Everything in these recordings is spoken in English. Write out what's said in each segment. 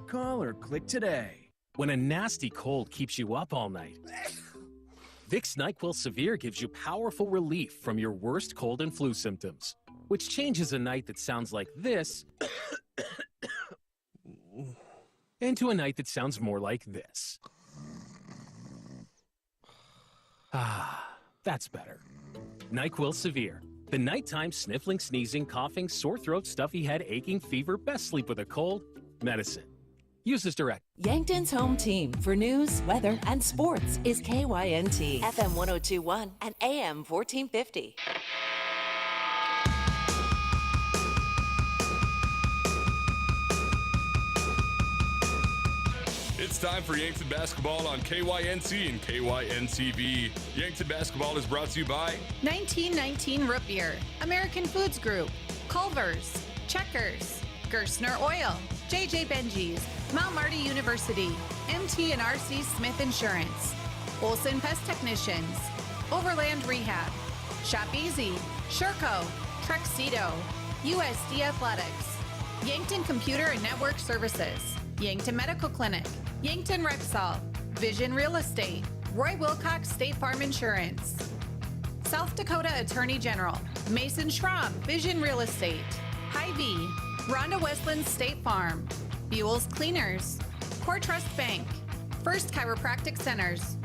Call or click today. When a nasty cold keeps you up all night, Vicks NyQuil Severe gives you powerful relief from your worst cold and flu symptoms, which changes a night that sounds like this into a night that sounds more like this. Ah, that's better. NyQuil Severe. The nighttime sniffling, sneezing, coughing, sore throat, stuffy head, aching, fever, best sleep with a cold, medicine. Use as direct. Yankton's home team for news, weather, and sports is KYNT, FM 1021 and AM 1450. It's time for Yankton Basketball on KYNT and KYNTV. Yankton Basketball is brought to you by 1919 Root Beer, American Foods Group, Culver's, Checkers, Gerstner Oil, JJ Benji's, Mount Marty University, MT&RC Smith Insurance, Olson Pest Technicians, Overland Rehab, Shop Easy, Sherco, Truxedo, USD Athletics, Yankton Computer and Network Services, Yankton Medical Clinic, Yankton Rexall, Vision Real Estate, Roy Wilcox State Farm Insurance, South Dakota Attorney General, Mason Schramm, Vision Real Estate, Hy-Vee, Rhonda Westland State Farm, Buell's Cleaners, Core Trust Bank, First Chiropractic Centers,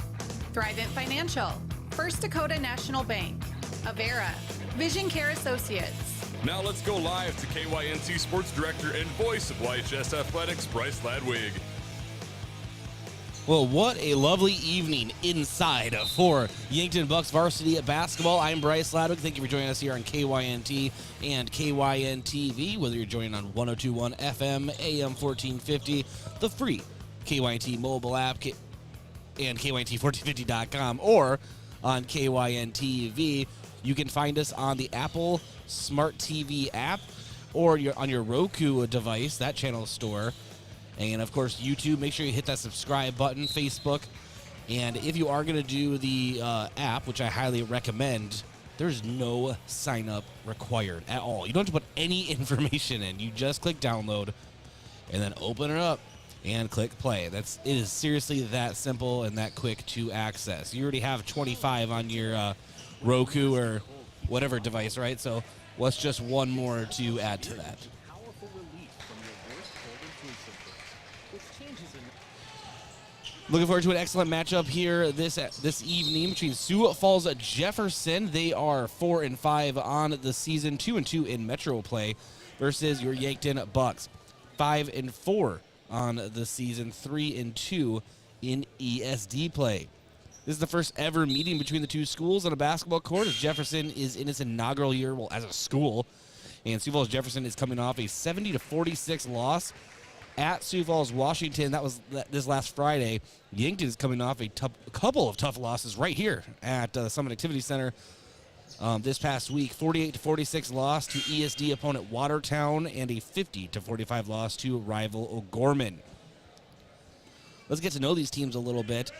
Thrivent Financial, First Dakota National Bank, Avera, Vision Care Associates. Now let's go live to KYNT Sports Director and voice of YHS Athletics, Bryce Ladwig. Well, what a lovely evening inside for Yankton Bucks varsity basketball. I'm Bryce Ladwig. Thank you for joining us here on KYNT and KYNTV, whether you're joining on 102.1 FM, AM 1450, the free KYNT mobile app, and KYNT1450.com, or on KYNTV. You can find us on the Apple Smart TV app or on your Roku device, that channel store. And, of course, YouTube. Make sure you hit that subscribe button, Facebook. And if you are going to do the app, which I highly recommend, there's no sign-up required at all. You don't have to put any information in. You just click download and then open it up and click play. It is seriously that simple and that quick to access. You already have 25 on your Roku or whatever device, right? So what's just one more to add to that? Looking forward to an excellent matchup here this evening between Sioux Falls Jefferson. They are 4-5 on the season, 2-2 in Metro play, versus your Yankton Bucks, 5-4 on the season, 3-2 in ESD play. This is the first ever meeting between the two schools on a basketball court, as Jefferson is in its inaugural year, well, as a school, and Sioux Falls Jefferson is coming off a 70-46 loss at Sioux Falls, Washington. That was this last Friday. Yankton is coming off a couple of tough losses right here at Summit Activity Center this past week. 48-46 loss to ESD opponent Watertown and a 50-45 loss to rival O'Gorman. Let's get to know these teams a little bit.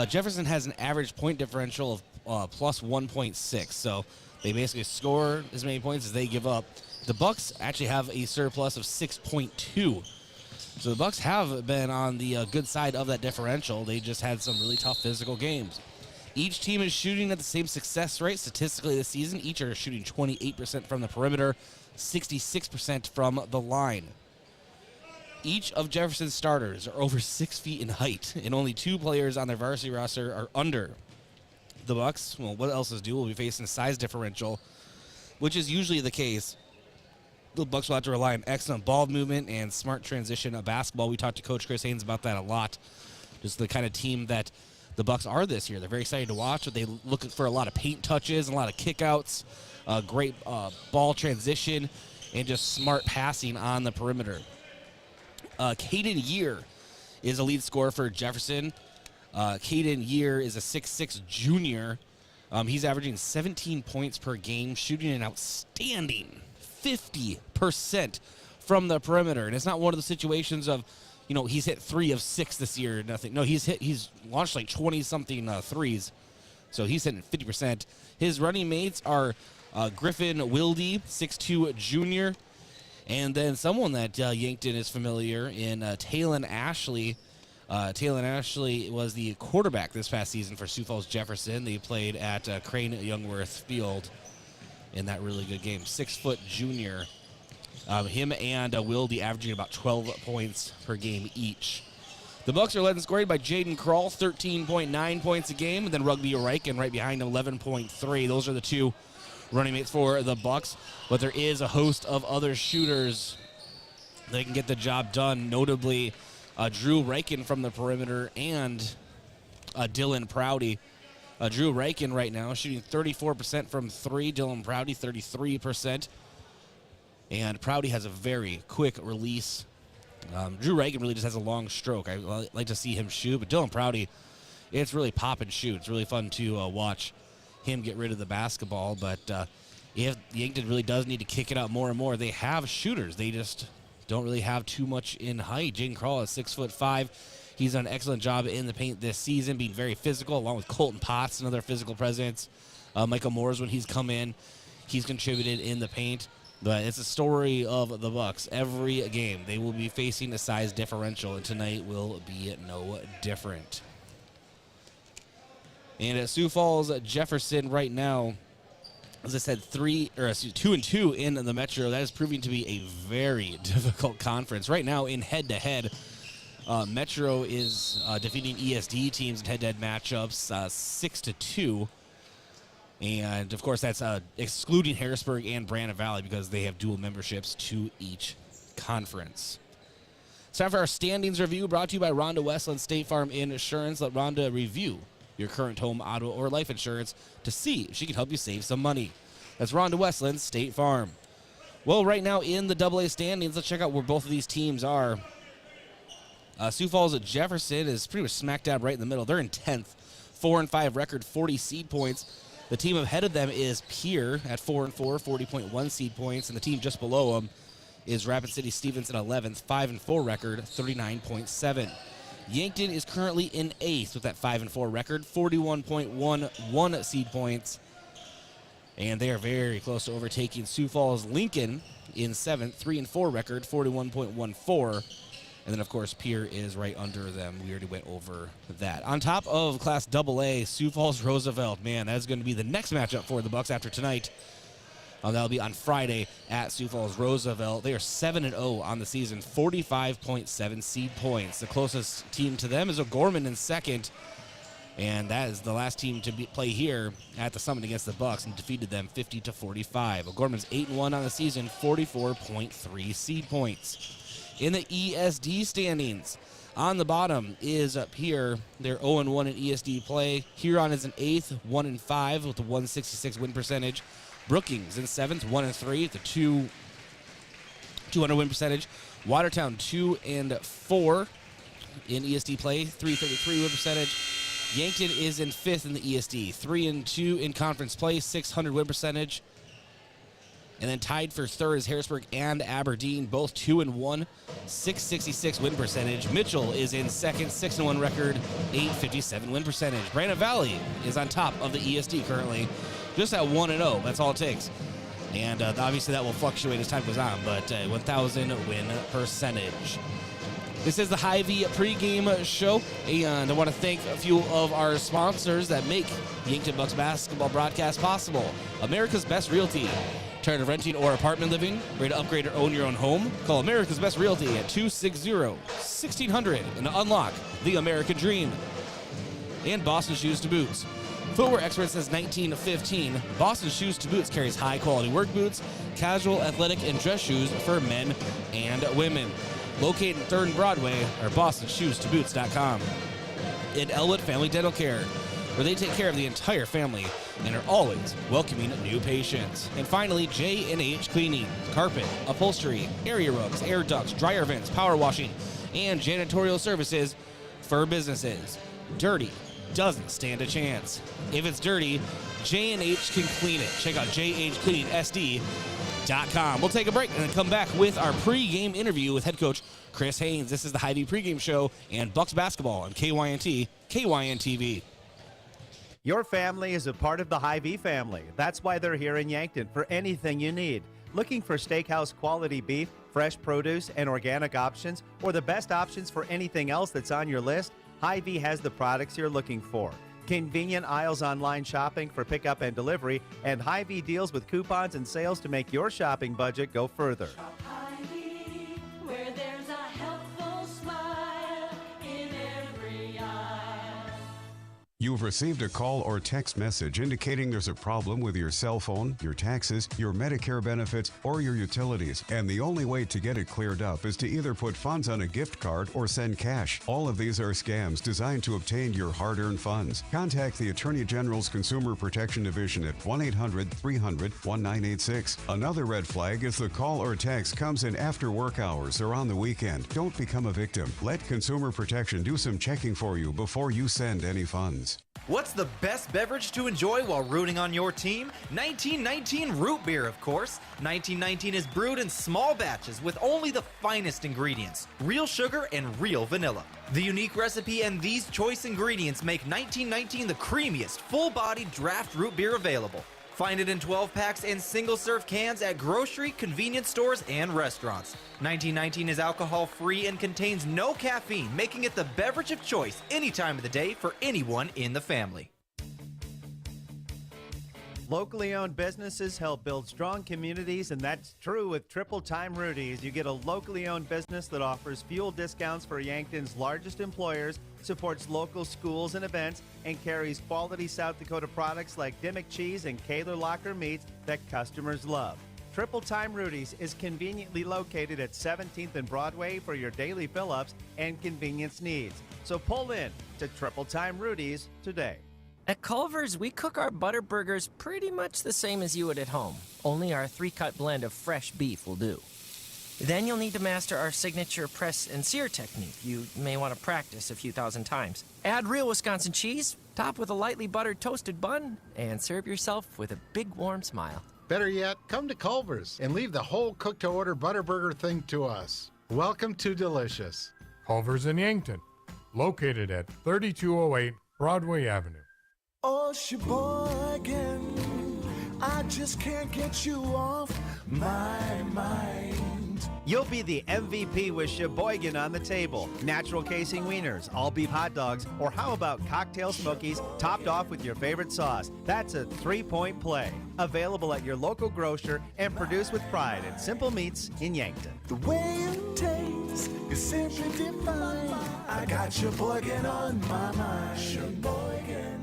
Jefferson has an average point differential of plus 1.6, so they basically score as many points as they give up. The Bucks actually have a surplus of 6.2. So the Bucks have been on the good side of that differential. They just had some really tough physical games. Each team is shooting at the same success rate statistically this season. Each are shooting 28% from the perimeter, 66% from the line. Each of Jefferson's starters are over 6 feet in height, and only 2 players on their varsity roster are under. The Bucks, well, what else is due? Will be facing size differential, which is usually the case. The Bucks will have to rely on excellent ball movement and smart transition of basketball. We talked to Coach Chris Haynes about that a lot. Just the kind of team that the Bucks are this year. They're very excited to watch. They look for a lot of paint touches and a lot of kickouts, great ball transition, and just smart passing on the perimeter. Caden Year is a lead scorer for Jefferson. Caden Year is a 6'6 junior. He's averaging 17 points per game, shooting an outstanding 50% from the perimeter. And it's not one of the situations of, he's hit 3 of 6 this year, nothing. No, he's launched like 20-something threes. So he's hitting 50%. His running mates are Griffin Wilde, 6'2 junior, And then someone that Yankton is familiar in, Talon Ashley. Talon Ashley was the quarterback this past season for Sioux Falls Jefferson. They played at Crane Youngworth Field in that really good game. 6-foot junior. Him and Will be averaging about 12 points per game each. The Bucks are led in scoring by Jaden Krall, 13.9 points a game, and then Rugby Reichen right behind him, 11.3. Those are the two running mates for the Bucks. But there is a host of other shooters that can get the job done, notably Drew Reichen from the perimeter and Dylan Prouty. Drew Reichen right now shooting 34% from 3. Dylan Prouty 33%. And Prouty has a very quick release. Drew Reichen really just has a long stroke. I like to see him shoot, but Dylan Prouty, it's really pop and shoot. It's really fun to watch him get rid of the basketball. But if Yankton really does need to kick it out more and more, they have shooters. They just don't really have too much in height. Jaden Krall is 6'5". He's done an excellent job in the paint this season, being very physical, along with Colton Potts, another physical presence. Michael Moores, when he's come in, he's contributed in the paint. But it's a story of the Bucks. Every game, they will be facing a size differential, and tonight will be no different. And at Sioux Falls, Jefferson right now, as I said, 2-2 in the Metro. That is proving to be a very difficult conference. Right now, in head-to-head, Metro is defeating ESD teams in head-to-head matchups 6-2. And, of course, that's excluding Harrisburg and Brandon Valley because they have dual memberships to each conference. It's time for our standings review, brought to you by Rhonda Westland State Farm Insurance. Let Rhonda review your current home, auto, or life insurance to see if she can help you save some money. That's Rhonda Westland State Farm. Well, right now in the AA standings, let's check out where both of these teams are. Sioux Falls at Jefferson is pretty much smack dab right in the middle. They're in 10th, 4-5 record, 40 seed points. The team ahead of them is Pierre at 4-4, 40.1 seed points, and the team just below them is Rapid City Stevens at 11th, 5-4 record, 39.7. Yankton is currently in 8th with that 5-4 record, 41.11 seed points, and they are very close to overtaking Sioux Falls Lincoln in 7th, 3-4 record, 41.14. And then, of course, Pierre is right under them. We already went over that. On top of Class AA, Sioux Falls Roosevelt. Man, that's going to be the next matchup for the Bucks after tonight. That'll be on Friday at Sioux Falls Roosevelt. They are 7-0 on the season, 45.7 seed points. The closest team to them is O'Gorman in second. And that is the last team to play here at the Summit against the Bucks and defeated them 50-45. O'Gorman's 8-1 on the season, 44.3 seed points. In the ESD standings, on the bottom is up here. They're 0-1 in ESD play. Huron is in 8th, 1-5 with a 166 win percentage. Brookings in 7th, 1-3 with a 200 win percentage. Watertown 2-4 in ESD play, 333 win percentage. Yankton is in 5th in the ESD, 3-2 in conference play, 600 win percentage. And then tied for third is Harrisburg and Aberdeen, both 2-1, 666 win percentage. Mitchell is in second, 6-1 record, 857 win percentage. Brandon Valley is on top of the ESD currently, just at 1-0. That's all it takes. And obviously that will fluctuate as time goes on, but 1,000 win percentage. This is the Hy-Vee pregame show, and I want to thank a few of our sponsors that make the Yankton Bucks basketball broadcast possible. America's Best Realty. Tired of renting or apartment living? Ready to upgrade or own your own home? Call America's Best Realty at 260-1600 and unlock the American dream. And Boston Shoes to Boots. Footwear expert since 1915, Boston Shoes to Boots carries high-quality work boots, casual, athletic, and dress shoes for men and women. Located in 3rd and Broadway or bostonshoestoboots.com. And Elwood Family Dental Care, where they take care of the entire family and are always welcoming new patients. And finally, J&H Cleaning, carpet, upholstery, area rugs, air ducts, dryer vents, power washing, and janitorial services for businesses. Dirty doesn't stand a chance. If it's dirty, J&H can clean it. Check out jhcleaningsd.com. We'll take a break and then come back with our pregame interview with head coach Chris Haynes. This is the Hy-Vee pregame show and Bucks basketball on KYNT, KYNTV. Your family is a part of the Hy-Vee family. That's why they're here in Yankton for anything you need. Looking for steakhouse quality beef, fresh produce, and organic options, or the best options for anything else that's on your list? Hy-Vee has the products you're looking for. Convenient aisles online shopping for pickup and delivery, and Hy-Vee deals with coupons and sales to make your shopping budget go further. Shop Hy-Vee, where there's a helpful smile in every aisle. You've received a call or text message indicating there's a problem with your cell phone, your taxes, your Medicare benefits, or your utilities, and the only way to get it cleared up is to either put funds on a gift card or send cash. All of these are scams designed to obtain your hard-earned funds. Contact the Attorney General's Consumer Protection Division at 1-800-300-1986. Another red flag is the call or text comes in after work hours or on the weekend. Don't become a victim. Let Consumer Protection do some checking for you before you send any funds. What's the best beverage to enjoy while rooting on your team? 1919 root beer, of course. 1919 is brewed in small batches with only the finest ingredients, real sugar and real vanilla. The unique recipe and these choice ingredients make 1919 the creamiest, full-bodied draft root beer available. Find it in 12-packs and single-serve cans at grocery, convenience stores, and restaurants. 1919 is alcohol-free and contains no caffeine, making it the beverage of choice any time of the day for anyone in the family. Locally owned businesses help build strong communities, and that's true with Triple Time Rudy's. You get a locally owned business that offers fuel discounts for Yankton's largest employers, supports local schools and events, and carries quality South Dakota products like Dimmock cheese and Kaler Locker meats that customers love. Triple Time Rudy's is conveniently located at 17th and Broadway for your daily fill-ups and convenience needs. So pull in to Triple Time Rudy's today. At Culver's, we cook our butter burgers pretty much the same as you would at home, only our 3-cut blend of fresh beef will do. Then you'll need to master our signature press and sear technique. You may want to practice a few thousand times. Add real Wisconsin cheese, top with a lightly buttered toasted bun, and serve yourself with a big warm smile. Better yet, come to Culver's and leave the whole cook-to-order butter burger thing to us. Welcome to Delicious. Culver's in Yankton, located at 3208 Broadway Avenue. Oh, Sheboygan, I just can't get you off my mind. You'll be the MVP with Sheboygan on the table. Natural casing wieners, all beef hot dogs, or how about cocktail smokies topped off with your favorite sauce? That's a 3-point play. Available at your local grocer and produced with pride at Simple Meats in Yankton. The way it tastes is simply divine. I got Sheboygan on my mind. Sheboygan.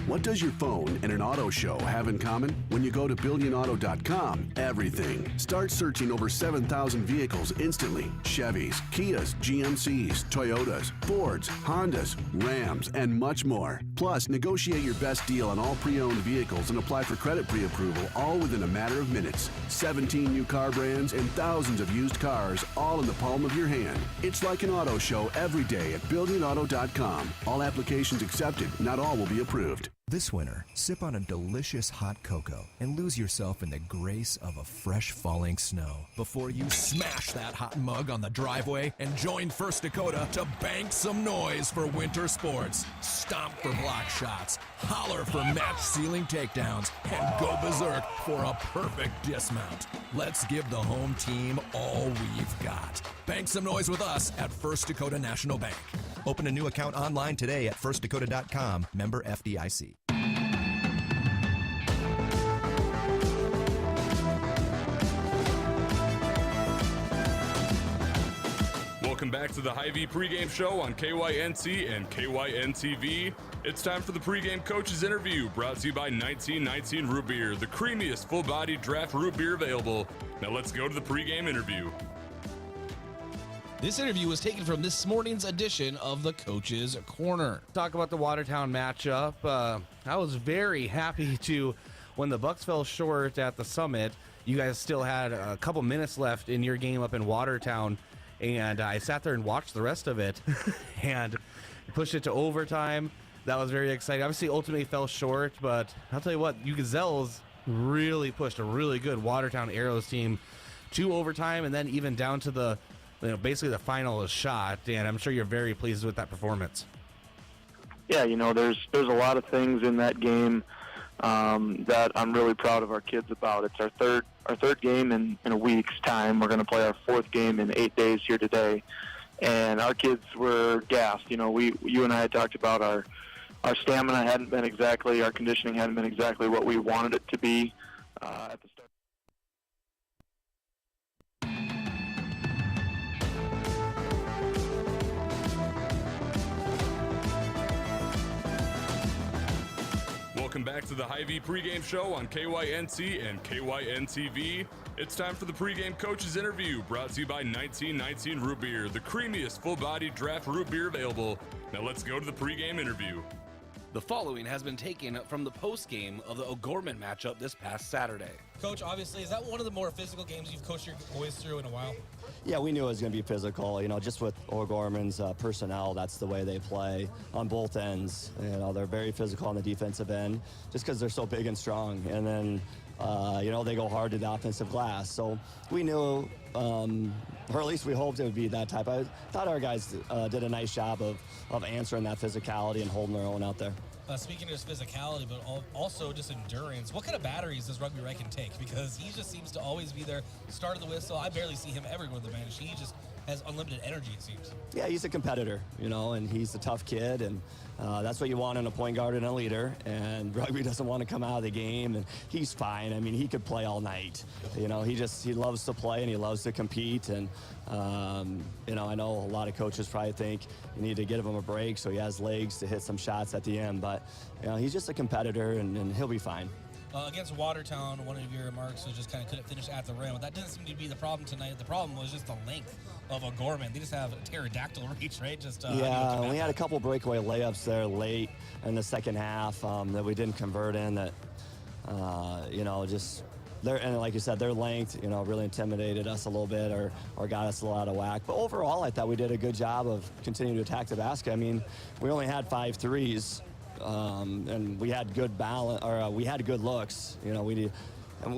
What does your phone and an auto show have in common? When you go to BillionAuto.com, everything. Start searching over 7,000 vehicles instantly. Chevys, Kias, GMCs, Toyotas, Fords, Hondas, Rams, and much more. Plus, negotiate your best deal on all pre-owned vehicles and apply for credit pre-approval all within a matter of minutes. 17 new car brands and thousands of used cars all in the palm of your hand. It's like an auto show every day at BillionAuto.com. All applications accepted. Not all will be approved. This winter, sip on a delicious hot cocoa and lose yourself in the grace of a fresh falling snow before you smash that hot mug on the driveway and join First Dakota to bank some noise for winter sports. Stomp for block shots, holler for match-sealing takedowns, and go berserk for a perfect dismount. Let's give the home team all we've got. Bank some noise with us at First Dakota National Bank. Open a new account online today at firstdakota.com, member FDIC. Welcome back to the Hy-Vee pregame show on KYNC and KYNTV. It's time for the pregame coaches interview, brought to you by 1919 Root Beer, the creamiest full-bodied draft root beer available. Now let's go to the pregame interview. This interview was taken from this morning's edition of the Coach's Corner. Talk about the Watertown matchup. I was very happy to, when the Bucks fell short at the Summit, you guys still had a couple minutes left in your game up in Watertown, and I sat there and watched the rest of it and pushed it to overtime. That was very exciting. Obviously, ultimately fell short, but I'll tell you what, you Gazelles really pushed a really good Watertown Arrows team to overtime, and then even down to the basically the final shot, and I'm sure you're very pleased with that performance. Yeah, there's a lot of things in that game that I'm really proud of our kids about. It's our third game in a week's time. We're going to play our fourth game in 8 days here today, and our kids were gassed. You and I had talked about our stamina hadn't been exactly, our conditioning hadn't been exactly what we wanted it to be at the start. Welcome back to the Hy-Vee pregame show on KYNT and KYNTV. It's time for the pregame coaches interview, brought to you by 1919 Root Beer, the creamiest full-bodied draft root beer available. Now let's go to the pregame interview. The following has been taken from the postgame of the O'Gorman matchup this past Saturday. Coach, obviously, is that one of the more physical games you've coached your boys through in a while? Yeah, we knew it was going to be physical. Just with O'Gorman's personnel, that's the way they play on both ends. They're very physical on the defensive end just because they're so big and strong. And then, they go hard to the offensive glass. So we knew, or at least we hoped it would be that type. I thought our guys did a nice job of answering that physicality and holding their own out there. Speaking of just physicality, but also just endurance, what kind of batteries does Rugby Reichen take? Because he just seems to always be there, start of the whistle. I barely see him ever go to the bench. He just has unlimited energy, it seems. Yeah, he's a competitor, and he's a tough kid, and that's what you want in a point guard and a leader. And Rugby doesn't want to come out of the game, and he's fine. I mean, he could play all night. He loves to play and he loves to compete. And I know a lot of coaches probably think you need to give him a break so he has legs to hit some shots at the end. But he's just a competitor, and he'll be fine. Against Watertown, one of your remarks was just kind of couldn't finish at the rim. That didn't seem to be the problem tonight. The problem was just the length of O'Gorman. They just have a pterodactyl reach, right? We had a couple breakaway layups there late in the second half that we didn't convert in. That and like you said, their length, really intimidated us a little bit or got us a lot of whack. But overall, I thought we did a good job of continuing to attack the basket. I mean, we only had 5 threes. And we had good balance, or we had good looks. We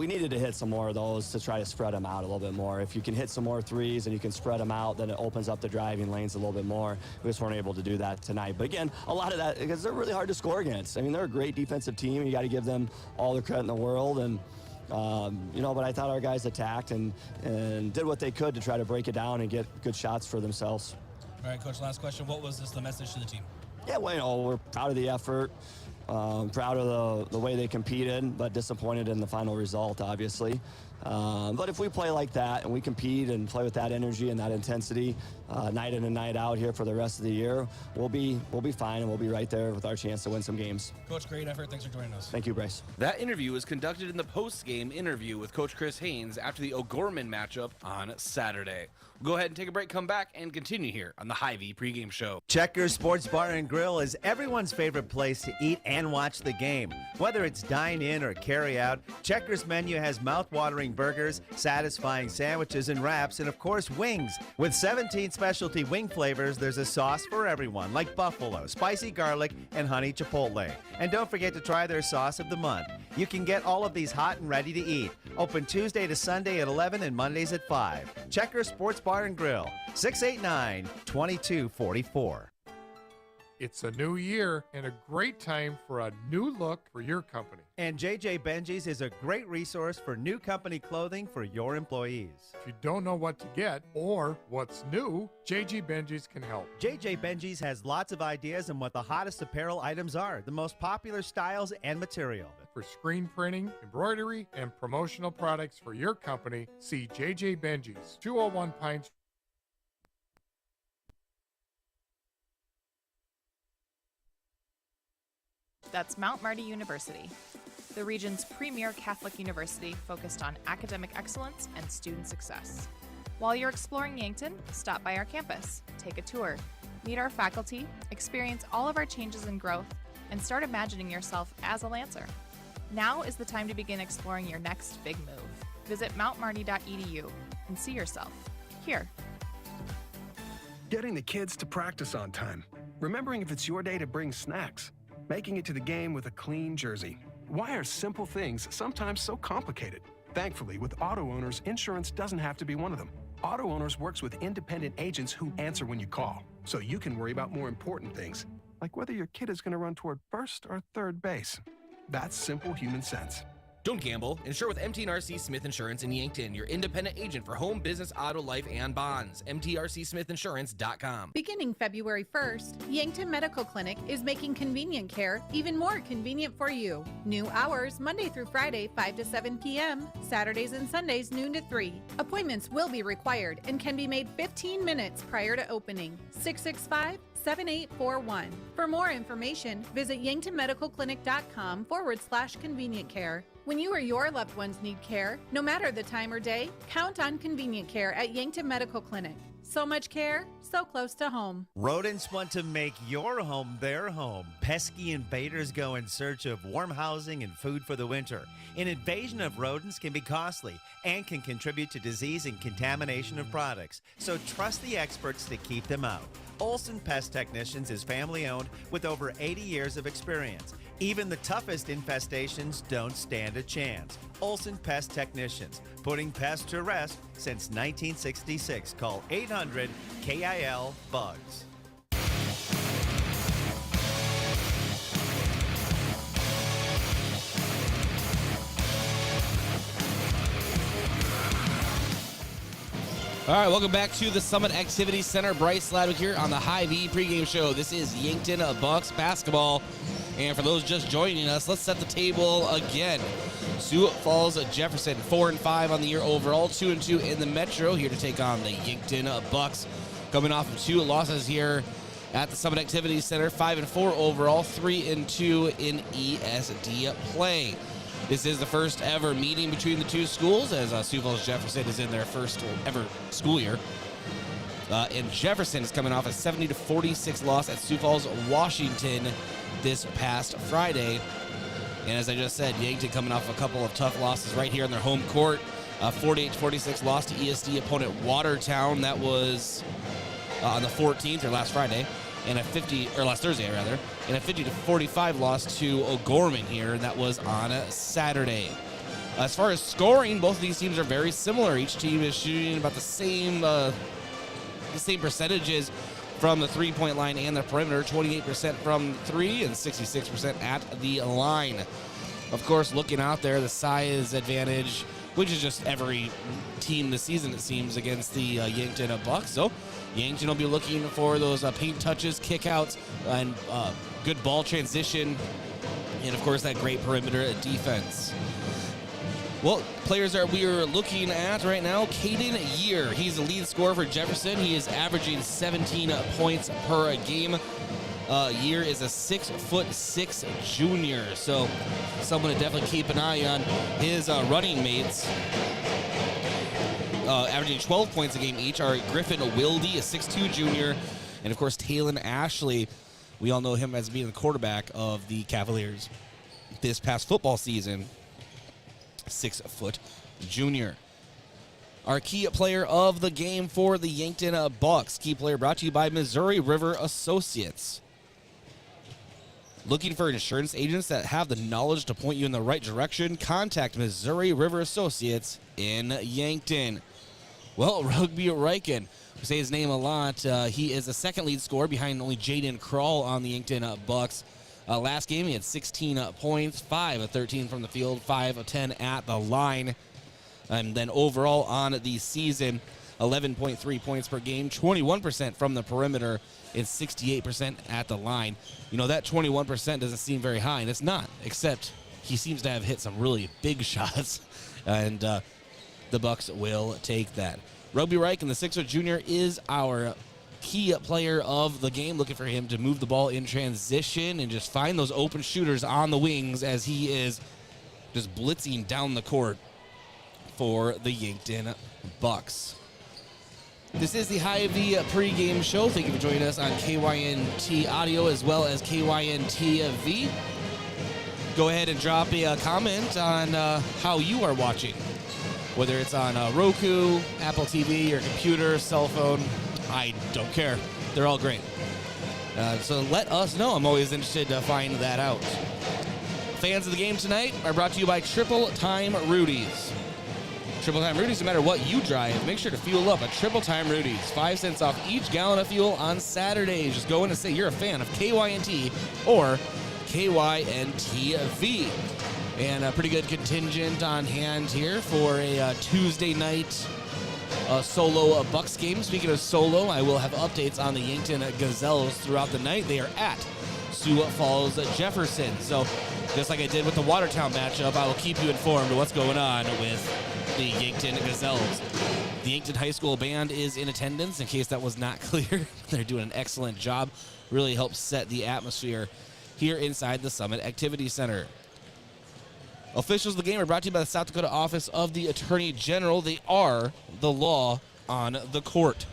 needed to hit some more of those to try to spread them out a little bit more. If you can hit some more threes and you can spread them out, then it opens up the driving lanes a little bit more. We just weren't able to do that tonight. But again, a lot of that because they're really hard to score against. I mean, they're a great defensive team. You got to give them all the credit in the world. And but I thought our guys attacked and did what they could to try to break it down and get good shots for themselves. All right, Coach, last question. What was the message to the team? Yeah, we're proud of the effort, proud of the way they competed, but disappointed in the final result, obviously. But if we play like that and we compete and play with that energy and that intensity night in and night out here for the rest of the year, we'll be fine and we'll be right there with our chance to win some games. Coach, great effort. Thanks for joining us. Thank you, Bryce. That interview was conducted in the post-game interview with Coach Chris Haynes after the O'Gorman matchup on Saturday. We'll go ahead and take a break, come back, and continue here on the Hy-Vee pregame show. Checkers Sports Bar and Grill is everyone's favorite place to eat and watch the game. Whether it's dine in or carry out, Checkers menu has mouth-watering burgers, satisfying sandwiches and wraps, and of course wings. With 17 specialty wing flavors, there's a sauce for everyone, like buffalo, spicy garlic, and honey chipotle. And don't forget to try their sauce of the month. You can get all of these hot and ready to eat. Open Tuesday to Sunday at 11 and Mondays at 5. Checkers Sports Bar and Grill, 689-2244. It's a new year and a great time for a new look for your company. And JJ Benji's is a great resource for new company clothing for your employees. If you don't know what to get or what's new, JJ Benji's can help. JJ Benji's has lots of ideas on what the hottest apparel items are, the most popular styles and material. For screen printing, embroidery, and promotional products for your company, see JJ Benji's, 201 Pine Street. That's Mount Marty University, the region's premier Catholic university focused on academic excellence and student success. While you're exploring Yankton, stop by our campus, take a tour, meet our faculty, experience all of our changes and growth, and start imagining yourself as a Lancer. Now is the time to begin exploring your next big move. Visit mountmarty.edu and see yourself here. Getting the kids to practice on time. Remembering if it's your day to bring snacks. Making it to the game with a clean jersey. Why are simple things sometimes so complicated? Thankfully, with auto owners, insurance doesn't have to be one of them. Auto Owners works with independent agents who answer when you call, so you can worry about more important things, like whether your kid is going to run toward first or third base. That's simple human sense. Don't gamble. Insure with MTRC Smith Insurance in Yankton, your independent agent for home, business, auto, life, and bonds. MTRCSmithInsurance.com. Beginning February 1st, Yankton Medical Clinic is making convenient care even more convenient for you. New hours Monday through Friday, 5 to 7 p.m., Saturdays and Sundays, noon to 3. Appointments will be required and can be made 15 minutes prior to opening. 665-7841. For more information, visit yanktonmedicalclinic.com/convenient care. When you or your loved ones need care, no matter the time or day, count on convenient care at Yankton Medical Clinic. So much care, so close to home. Rodents want to make your home their home. Pesky invaders go in search of warm housing and food for the winter. An invasion of rodents can be costly and can contribute to disease and contamination of products. So trust the experts to keep them out. Olson Pest Technicians is family-owned with over 80 years of experience. Even the toughest infestations don't stand a chance. Olson Pest Technicians, putting pests to rest since 1966. Call 800-KIL-BUGS. All right, welcome back to the Summit Activity Center. Bryce Ladwick here on the Hy-Vee pregame show. This is Yankton Bucks basketball. And for those just joining us, let's set the table again. Sioux Falls Jefferson, 4-5 on the year overall, 2-2 in the Metro, here to take on the Yankton Bucks. Coming off of 2 losses here at the Summit Activity Center, 5-4 overall, 3-2 in ESD play. This is the first ever meeting between the two schools, as Sioux Falls Jefferson is in their first ever school year. And Jefferson is coming off a 70-46 loss at Sioux Falls, Washington this past Friday. And as I just said, Yankton coming off a couple of tough losses right here on their home court. 48-46 loss to ESD opponent Watertown. That was on the 14th, or last Friday. And last Thursday rather, and a 50-45 loss to O'Gorman here, and that was on a Saturday. As far as scoring, both of these teams are very similar. Each team is shooting about the same percentages from the three-point line and the perimeter, 28% from 3 and 66% at the line. Of course, looking out there, the size advantage, which is just every team this season, it seems, against the Yankton Bucks. So Yankton will be looking for those paint touches, kickouts, and good ball transition, and of course that great perimeter defense. Well, players that we are looking at right now, Caden Year. He's the lead scorer for Jefferson. He is averaging 17 points per game. Year is a 6'6" junior, so someone to definitely keep an eye on. His running mates, averaging 12 points a game each, are Griffin Wilde, a 6'2" junior, and of course Talon Ashley. We all know him as being the quarterback of the Cavaliers this past football season. 6' junior. Our key player of the game for the Yankton Bucks. Key player brought to you by Missouri River Associates. Looking for insurance agents that have the knowledge to point you in the right direction? Contact Missouri River Associates in Yankton. Well, Rugby Reichen, we say his name a lot. He is the second lead scorer behind only Jaden Krall on the Yankton Bucks. Last game, he had 16 points, 5 of 13 from the field, 5 of 10 at the line. And then overall on the season, 11.3 points per game, 21% from the perimeter, and 68% at the line. You know, that 21% doesn't seem very high, and it's not, except he seems to have hit some really big shots, and the Bucks will take that. Rugby Reichen, the 6'0" junior, is our key player of the game. Looking for him to move the ball in transition and just find those open shooters on the wings as he is just blitzing down the court for the Yankton Bucks. This is the Hy-Vee pregame show. Thank you for joining us on KYNT Audio as well as KYNTV. Go ahead and drop a comment on how you are watching, whether it's on Roku, Apple TV, your computer, cell phone. I don't care. They're all great. So let us know. I'm always interested to find that out. Fans of the game tonight are brought to you by Triple Time Rudy's. Triple Time Rudy's, no matter what you drive, make sure to fuel up at Triple Time Rudy's. 5 cents off each gallon of fuel on Saturdays. Just go in and say you're a fan of KYNT or KYNTV. And a pretty good contingent on hand here for a Tuesday night solo Bucks game. Speaking of solo, I will have updates on the Yankton Gazelles throughout the night. They are at Sioux Falls, Jefferson. So just like I did with the Watertown matchup, I will keep you informed of what's going on with the Yankton Gazelles. The Yankton High School band is in attendance, in case that was not clear. They're doing an excellent job. Really helps set the atmosphere here inside the Summit Activity Center. Officials of the game are brought to you by the South Dakota Office of the Attorney General. They are the law on the court.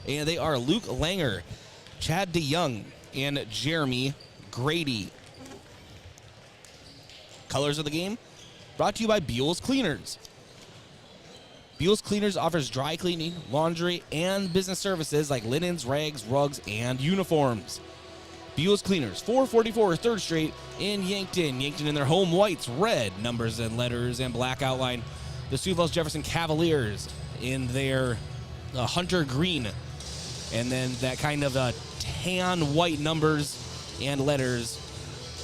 And they are Luke Langer, Chad DeYoung, and Jeremy Grady. Colors of the game brought to you by Buell's Cleaners. Buell's Cleaners offers dry cleaning, laundry, and business services like linens, rags, rugs, and uniforms. Buell's Cleaners, 444 3rd Street in Yankton. Yankton in their home whites, red numbers and letters and black outline. The Sioux Falls Jefferson Cavaliers in their hunter green. And then that kind of tan white numbers and letters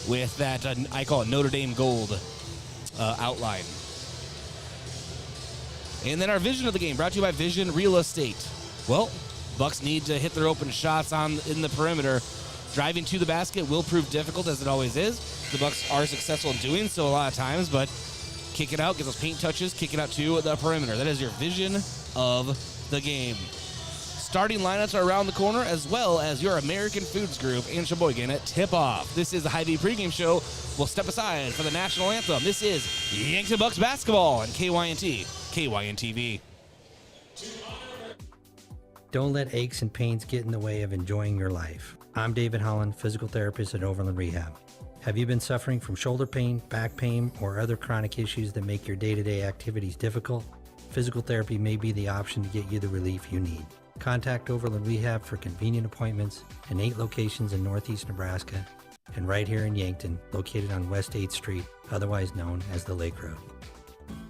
with that, I call it Notre Dame gold outline. And then our vision of the game brought to you by Vision Real Estate. Well, Bucks need to hit their open shots in the perimeter. Driving to the basket will prove difficult, as it always is. The Bucks are successful in doing so a lot of times, but kick it out, get those paint touches, kick it out to the perimeter. That is your vision of the game. Starting lineups are around the corner, as well as your American Foods Group and Sheboygan at tip-off. This is the Hy-Vee pregame show. We'll step aside for the national anthem. This is Yankton Bucks basketball on KYNT-TV. Don't let aches and pains get in the way of enjoying your life. I'm David Holland, physical therapist at Overland Rehab. Have you been suffering from shoulder pain, back pain, or other chronic issues that make your day-to-day activities difficult? Physical therapy may be the option to get you the relief you need. Contact Overland Rehab for convenient appointments in 8 locations in Northeast Nebraska and right here in Yankton, located on West 8th Street, otherwise known as the Lake Road.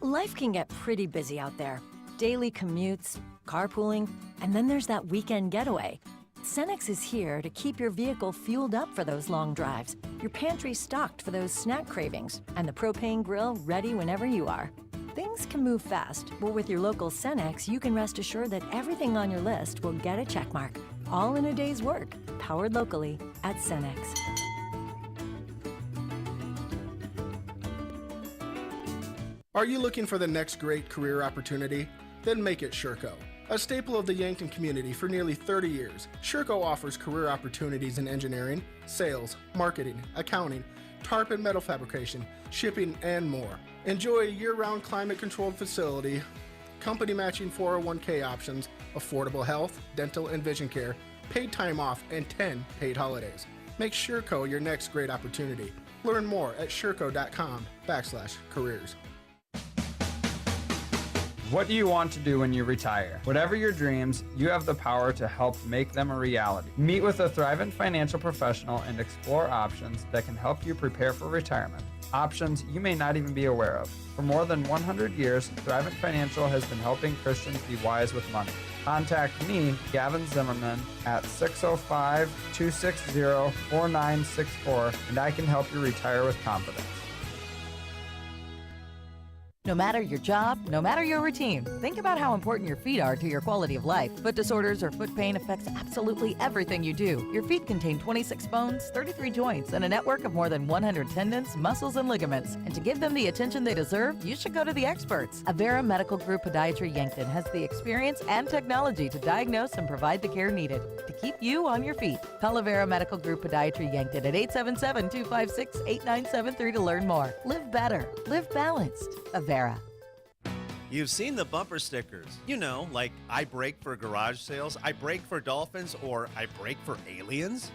Life can get pretty busy out there. Daily commutes, carpooling, and then there's that weekend getaway. Cenex is here to keep your vehicle fueled up for those long drives, your pantry stocked for those snack cravings, and the propane grill ready whenever you are. Things can move fast, but with your local Cenex, you can rest assured that everything on your list will get a check mark, all in a day's work, powered locally at Cenex. Are you looking for the next great career opportunity? Then make it Sherco. A staple of the Yankton community for nearly 30 years, Sherco offers career opportunities in engineering, sales, marketing, accounting, tarp and metal fabrication, shipping, and more. Enjoy a year-round climate-controlled facility, company matching 401k options, affordable health, dental, and vision care, paid time off, and 10 paid holidays. Make Sherco your next great opportunity. Learn more at sherco.com/careers. What do you want to do when you retire? Whatever your dreams, you have the power to help make them a reality. Meet with a Thrivent financial professional and explore options that can help you prepare for retirement. Options you may not even be aware of. For more than 100 years, Thrivent Financial has been helping Christians be wise with money. Contact me, Gavin Zimmerman, at 605-260-4964, and I can help you retire with confidence. No matter your job, no matter your routine, think about how important your feet are to your quality of life. Foot disorders or foot pain affects absolutely everything you do. Your feet contain 26 bones, 33 joints, and a network of more than 100 tendons, muscles, and ligaments. And to give them the attention they deserve, you should go to the experts. Avera Medical Group Podiatry Yankton has the experience and technology to diagnose and provide the care needed to keep you on your feet. Call Avera Medical Group Podiatry Yankton at 877-256-8973 to learn more. Live better. Live balanced. Avera. You've seen the bumper stickers. You know, like I brake for garage sales, I brake for dolphins, or I brake for aliens.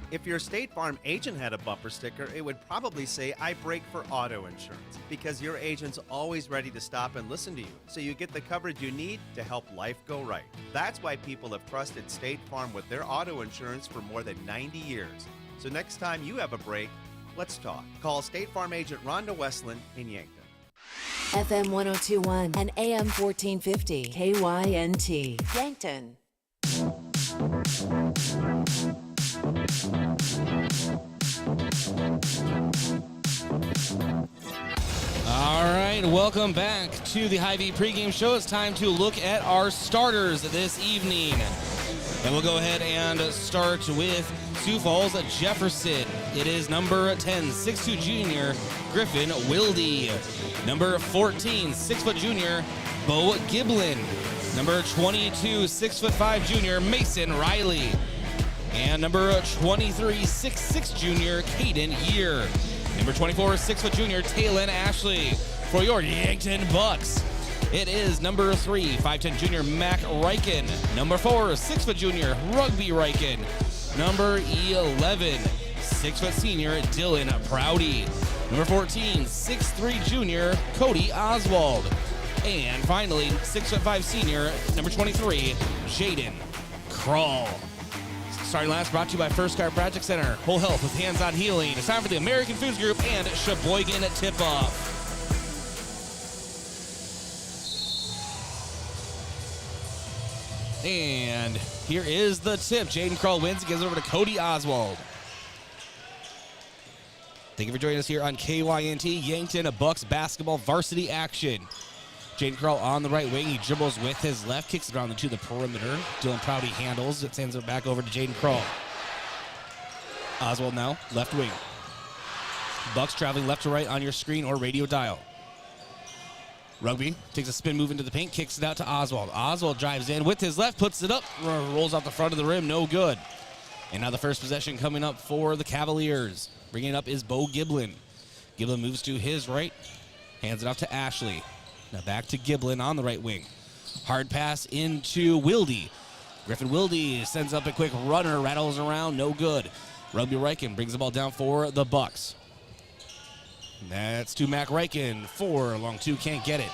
If your State Farm agent had a bumper sticker, it would probably say, I brake for auto insurance, because your agent's always ready to stop and listen to you, so you get the coverage you need to help life go right. That's why people have trusted State Farm with their auto insurance for more than 90 years. So next time you have a break, let's talk. Call State Farm agent Rhonda Westland in Yankton. FM 1021 and AM 1450 KYNT Yankton. All right, welcome back to the Hy-Vee pregame show. It's time to look at our starters this evening. And we'll go ahead and start with Sioux Falls Jefferson. It is number 10, 6'2" junior, Griffin Wilde. Number 14, 6' junior, Bo Giblin. Number 22, 6'5" junior, Mason Riley. And number 23, 6'6" junior, Caden Year. Number 24, 6' junior, Taylon Ashley for your Yankton Bucks. It is number 3, 5'10" junior, Mac Reichen. Number 4, 6' junior, Rugby Reichen. Number 11, 6' senior, Dylan Prouty. Number 14, 6'3" junior, Cody Oswald. And finally, 6'5" senior, number 23, Jaden Krull. Starting last, brought to you by First Chiropractic Center. Whole health with hands-on healing. It's time for the American Foods Group and Sheboygan tip-off. And here is the tip. Jaden Krull wins. He gives it over to Cody Oswald. Thank you for joining us here on KYNT. Yankton Bucks basketball varsity action. Jaden Krull on the right wing. He dribbles with his left, kicks it around into the perimeter. Dylan Prouty handles it, sends it back over to Jaden Krull. Oswald now, left wing. Bucks traveling left to right on your screen or radio dial. Rugby takes a spin move into the paint, kicks it out to Oswald. Oswald drives in with his left, puts it up, rolls off the front of the rim, no good. And now the first possession coming up for the Cavaliers. Bringing it up is Bo Giblin. Giblin moves to his right, hands it off to Ashley. Now back to Giblin on the right wing. Hard pass into Wilde. Griffin Wilde sends up a quick runner, rattles around, no good. Rugby Reichen brings the ball down for the Bucks. That's to Mac Reichen. 4, long 2, can't get it.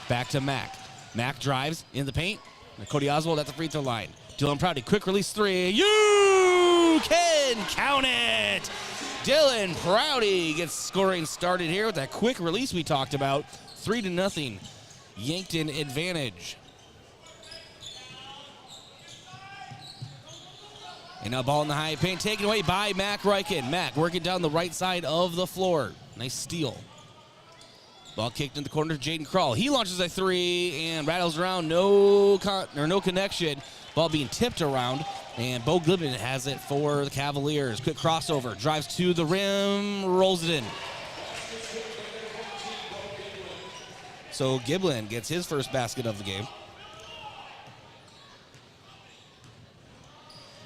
Back to Mac. Mac drives in the paint. Now Cody Oswald at the free throw line. Dylan Prouty, quick release 3. You can count it! Dylan Prouty gets scoring started here with that quick release we talked about. 3-0, Yankton advantage. And now ball in the high paint, taken away by Mac Reichen. Mac working down the right side of the floor. Nice steal. Ball kicked in the corner to Jaden Krull. He launches a 3 and rattles around, no connection. Ball being tipped around, and Bo Giblin has it for the Cavaliers. Quick crossover, drives to the rim, rolls it in. So Giblin gets his first basket of the game.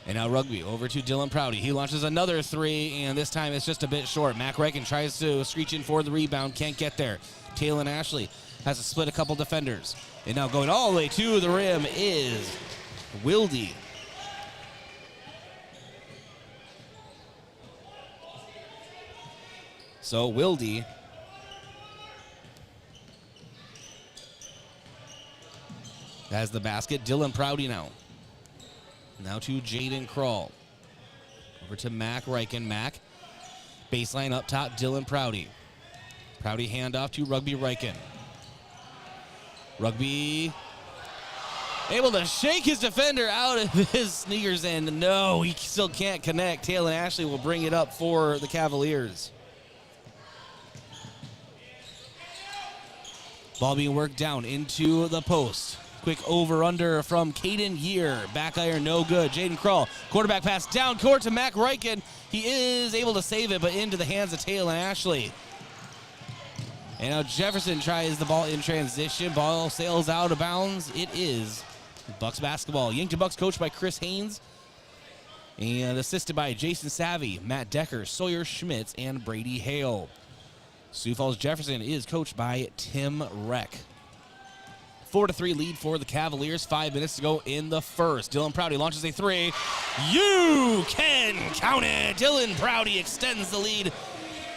And now Rugby over to Dylan Prouty. He launches another 3, and this time it's just a bit short. Mac Reichen tries to screech in for the rebound, can't get there. Taylon Ashley has to split a couple defenders. And now going all the way to the rim is Wilde. So Wilde has the basket. Dylan Prouty now. Now to Jaden Krull. Over to Mac Reichen. Mac, baseline up top, Dylan Prouty. Prouty handoff to Rugby Reichen. Rugby able to shake his defender out of his sneakers, and no, he still can't connect. Taylon Ashley will bring it up for the Cavaliers. Ball being worked down into the post. Quick over-under from Caden Year. Back iron, no good. Jaden Krull, quarterback pass down court to Mac Reichen. He is able to save it, but into the hands of Taylon Ashley. And now Jefferson tries the ball in transition. Ball sails out of bounds. It is Bucks basketball. Yankton Bucks coached by Chris Haynes and assisted by Jason Savvy, Matt Decker, Sawyer Schmitz, and Brady Hale. Sioux Falls Jefferson is coached by Tim Reck. 4-3 lead for the Cavaliers. 5 minutes to go in the first. Dylan Prouty launches a 3. You can count it. Dylan Prouty extends the lead.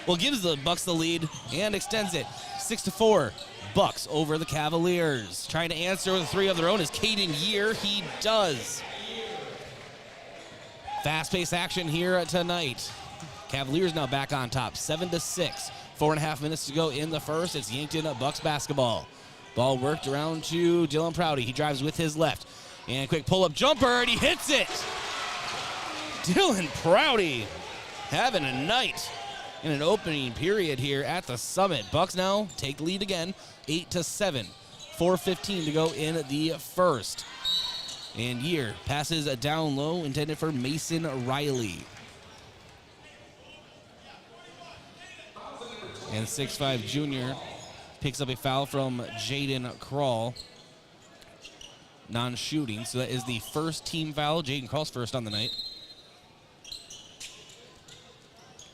Well, gives the Bucks the lead and extends it. 6-4. Bucks over the Cavaliers. Trying to answer with a 3 of their own is Caden Year. He does. Fast-paced action here tonight. Cavaliers now back on top. 7-6. 4.5 minutes to go in the first. It's Yankton Bucks basketball. Ball worked around to Dylan Prouty. He drives with his left. And quick pull-up jumper, and he hits it. Dylan Prouty having a night in an opening period here at the Summit. Bucks now take the lead again, 8-7. 4:15 to go in the first. And Year passes a down low intended for Mason Riley. And 6'5" junior picks up a foul from Jaden Krall. Non-shooting, so that is the first team foul. Jaden Krall's first on the night.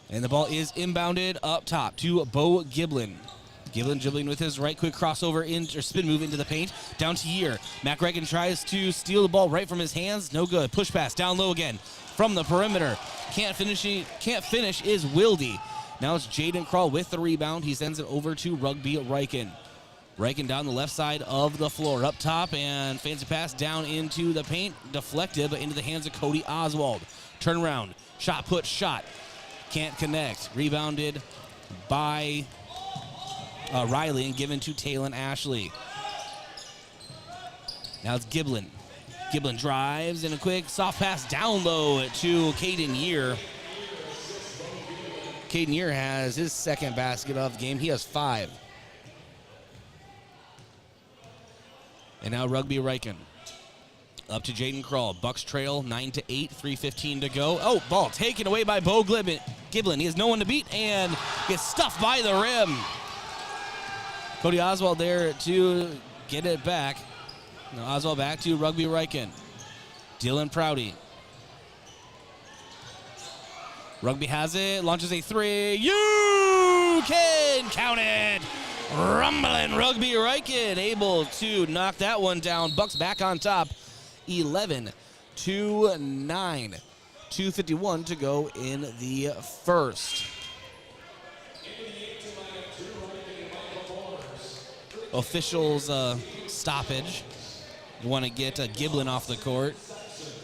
And the ball is inbounded up top to Bo Giblin. Giblin dribbling with his right, quick crossover or spin move into the paint. Down to Year. Mac Reagan tries to steal the ball right from his hands. No good. Push pass down low again from the perimeter. Can't finish is Wildy. Now it's Jaden Krall with the rebound. He sends it over to Rugby Reichen. Reichen down the left side of the floor. Up top and fancy pass down into the paint. Deflected, but into the hands of Cody Oswald. Turnaround. Shot put shot. Can't connect. Rebounded by Riley and given to Talon Ashley. Now it's Giblin. Giblin drives and a quick soft pass down low to Caden Year. Caden Year has his second basket of the game. He has 5. And now Rugby Reichen. Up to Jaden Krall. Bucks trail 9-8, 3:15 to go. Oh, ball taken away by Bo Giblin. He has no one to beat and gets stuffed by the rim. Cody Oswald there to get it back. Now Oswald back to Rugby Reichen. Dylan Prouty. Rugby has it, launches a 3. You can count it. Rumbling Rugby Reichen able to knock that one down. Bucks back on top. 11-9. 2:51 to go in the first. Officials stoppage. You want to get Giblin off the court.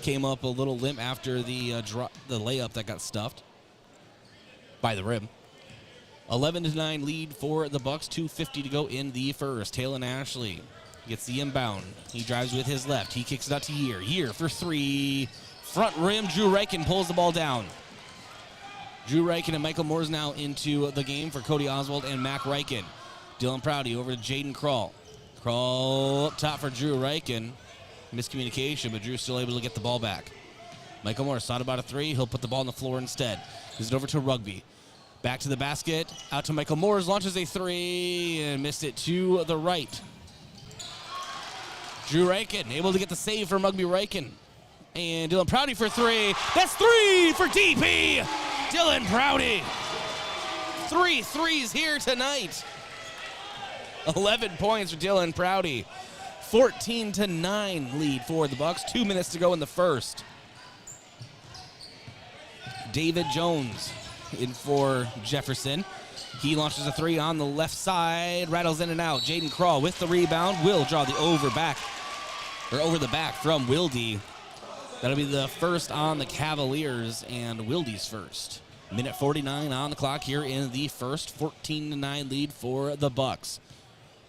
Came up a little limp after the layup that got stuffed by the rim. 11-9 lead for the Bucks. 2:50 to go in the first. Talon Ashley gets the inbound. He drives with his left. He kicks it out to Year. Year for 3. Front rim. Drew Reichen pulls the ball down. Drew Reichen and Michael Moores now into the game for Cody Oswald and Mac Reichen. Dylan Prouty over to Jaden Krall. Krall up top for Drew Reichen. Miscommunication, but Drew's still able to get the ball back. Michael Moores thought about a 3. He'll put the ball on the floor instead. Gives it over to Rugby. Back to the basket. Out to Michael Moores. Launches a 3 and missed it to the right. Drew Reichen able to get the save from Rugby Reichen. And Dylan Prouty for 3. That's 3 for DP. Dylan Prouty. 3 threes here tonight. 11 points for Dylan Prouty. 14-9 lead for the Bucks. 2 minutes to go in the first. David Jones in for Jefferson. He launches a 3 on the left side, rattles in and out. Jaden Krall with the rebound will draw the over the back from Wildy. That'll be the first on the Cavaliers and Wildy's first. Minute 49 on the clock here in the first. 14-9 lead for the Bucks.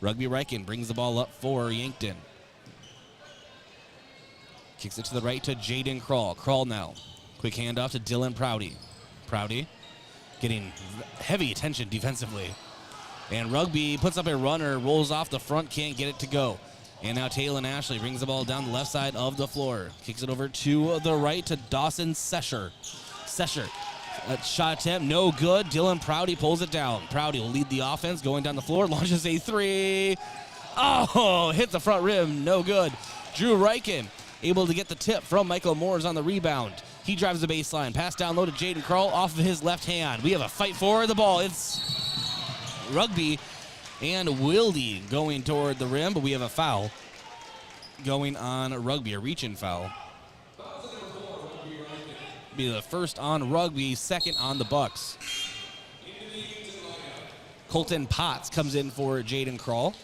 Rugby Reichen brings the ball up for Yankton. Kicks it to the right to Jaden Krall. Krall now. Quick handoff to Dylan Prouty. Prouty getting heavy attention defensively. And Rugby puts up a runner, rolls off the front, can't get it to go. And now Talon Ashley brings the ball down the left side of the floor. Kicks it over to the right to Dawson Sesher. A shot attempt, no good. Dylan Prouty pulls it down. Prouty will lead the offense, going down the floor, launches a 3. Oh, hit the front rim, no good. Drew Reichen able to get the tip from Michael Moores on the rebound. He drives the baseline, pass down low to Jaden Krall off of his left hand. We have a fight for the ball. It's Rugby and Wildy going toward the rim, but we have a foul going on Rugby, a reach-in foul. Be the first on Rugby, second on the Bucks. Colton Potts comes in for Jaden Krall.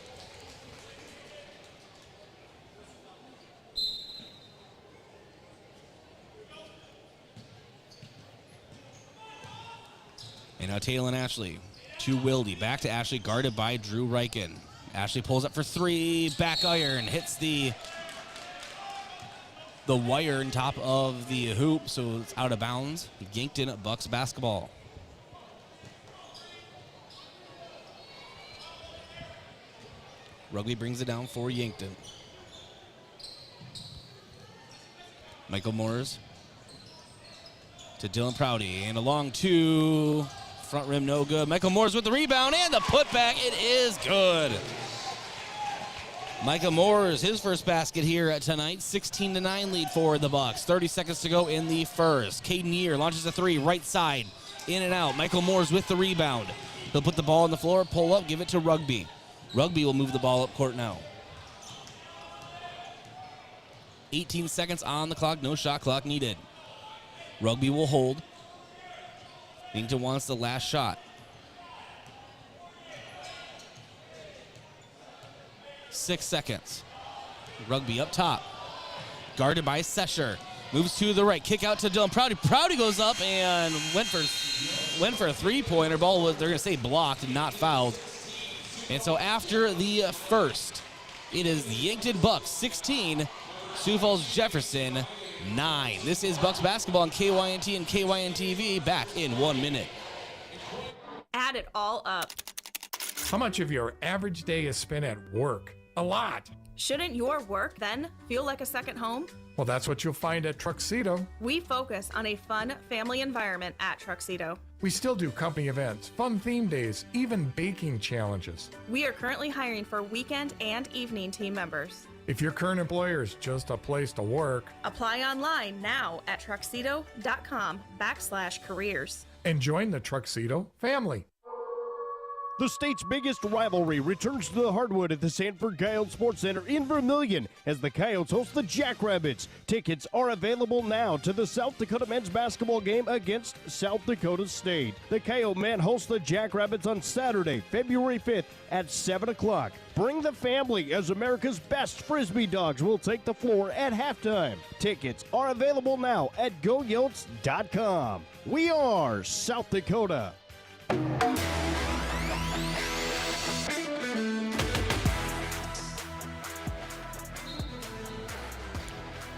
And now Talon Ashley to Wildy. Back to Ashley, guarded by Drew Reichen. Ashley pulls up for 3. Back iron. Hits the the wire on top of the hoop, so it's out of bounds. Yankton Bucks basketball. Rugby brings it down for Yankton. Michael Moores to Dylan Prouty, and along to front rim, no good. Michael Moores with the rebound and the putback. It is good. Michael Moores, his first basket here tonight. 16-9 lead for the Bucks. 30 seconds to go in the first. Caden Year launches a three, right side, in and out. Michael Moores with the rebound. He'll put the ball on the floor, pull up, give it to Rugby. Rugby will move the ball up court now. 18 seconds on the clock, no shot clock needed. Rugby will hold. Yankton wants the last shot. 6 seconds. Rugby up top. Guarded by Sesher. Moves to the right. Kick out to Dylan Prouty. Prouty goes up and went for a three-pointer. Ball was, they're going to say blocked and not fouled. And so after the first, it is the Yankton Bucks 16, Sioux Falls Jefferson 9. This is Bucks basketball on KYNT and KYNTV. Back in 1 minute. Add it all up. How much of your average day is spent at work? A lot. Shouldn't your work then feel like a second home? Well, that's what you'll find at Truxedo. We focus on a fun family environment at Truxedo. We still do company events, fun theme days, even baking challenges. We are currently hiring for weekend and evening team members. If your current employer is just a place to work, apply online now at truxedo.com/careers. And join the Truxedo family. The state's biggest rivalry returns to the hardwood at the Sanford Coyote Sports Center in Vermillion as the Coyotes host the Jackrabbits. Tickets are available now to the South Dakota men's basketball game against South Dakota State. The Coyote men host the Jackrabbits on Saturday, February 5th at 7 o'clock. Bring the family as America's best Frisbee dogs will take the floor at halftime. Tickets are available now at GoYotes.com. We are South Dakota.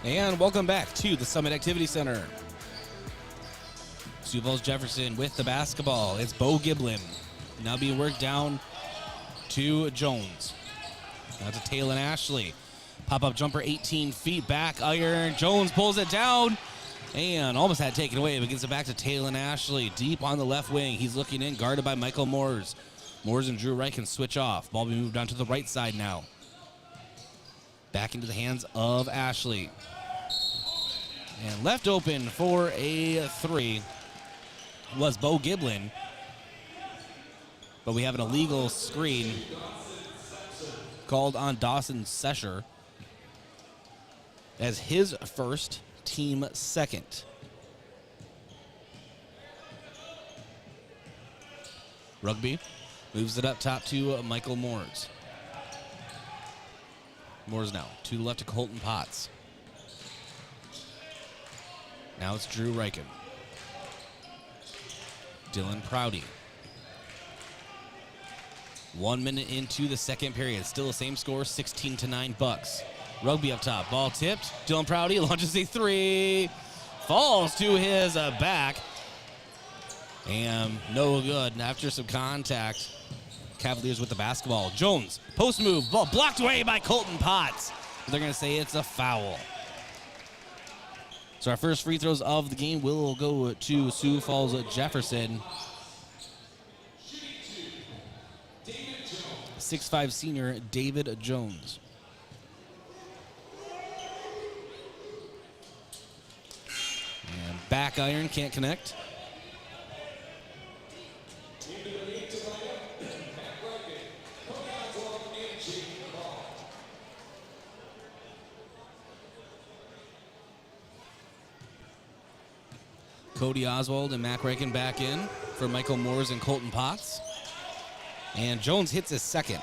And welcome back to the Summit Activity Center. Sioux Falls Jefferson with the basketball. It's Bo Giblin. Now being worked down to Jones. Now to Taylor Ashley. Pop-up jumper 18 feet back. Iron. Jones pulls it down and almost had it taken away, but gives it back to Taylor Ashley. Deep on the left wing. He's looking in, guarded by Michael Moores. Moores and Drew Reichen switch off. Ball being moved down to the right side now. Back into the hands of Ashley. And left open for a three was Bo Giblin. But we have an illegal screen called on Dawson Sesher as his first, team second. Rugby moves it up top to Michael Moores. Moores now to the left to Colton Potts. Now it's Drew Reichen. Dylan Prouty. 1 minute into the second period. Still the same score, 16-9 Bucks. Rugby up top. Ball tipped. Dylan Prouty launches a three. Falls to his back. And no good. After some contact, Cavaliers with the basketball. Jones, post move. Ball blocked away by Colton Potts. They're going to say it's a foul. So our first free throws of the game will go to Sioux Falls Jefferson. 6'5" senior David Jones. And back iron, can't connect. Cody Oswald and Mac Reichen back in for Michael Moores and Colton Potts. And Jones hits his second.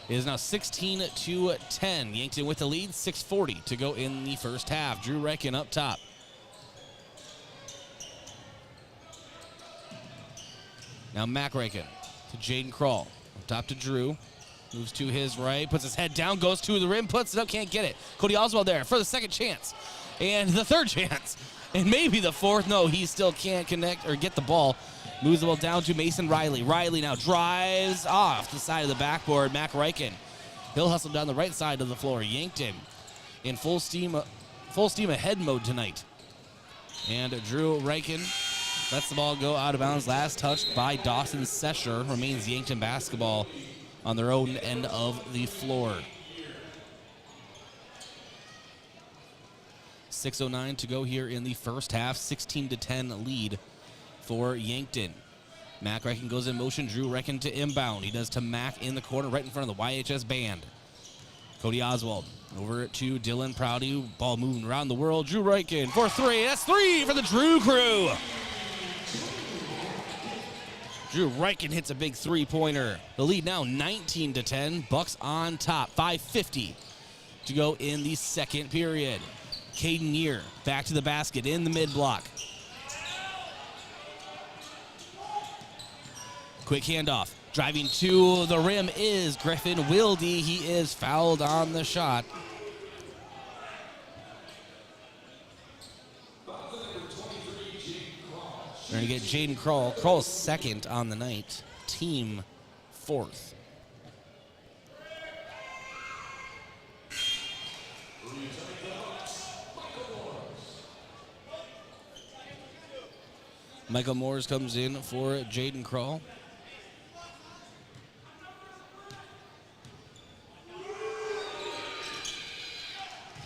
It is now 16-10. Yankton with the lead, 6:40 to go in the first half. Drew Reichen up top. Now Mac Reichen to Jaden Kroll. Up top to Drew. Moves to his right, puts his head down, goes to the rim, puts it up, can't get it. Cody Oswald there for the second chance. And the third chance. And maybe the fourth. No, he still can't connect or get the ball. Moves the ball down to Mason Riley. Riley now drives off the side of the backboard. Mac Reichen. He'll hustle down the right side of the floor. Yankton in full steam ahead mode tonight. And Drew Reichen lets the ball go out of bounds. Last touched by Dawson Sesher. Remains Yankton basketball on their own end of the floor. 6:09 to go here in the first half. 16-10 lead for Yankton. Mac Reichen goes in motion. Drew Reichen to inbound. He does to Mac in the corner right in front of the YHS band. Cody Oswald over to Dylan Prouty. Ball moving around the world. Drew Reichen for three. That's three for the Drew crew. Drew Reichen hits a big three-pointer. The lead now 19-10. Bucks on top. 5:50 to go in the second period. Caden Year back to the basket in the mid-block. Quick handoff. Driving to the rim is Griffin Wilde. He is fouled on the shot. We're going to get Jaden Kroll. Kroll's second on the night. Team fourth. Michael Moores comes in for Jaden Kroll.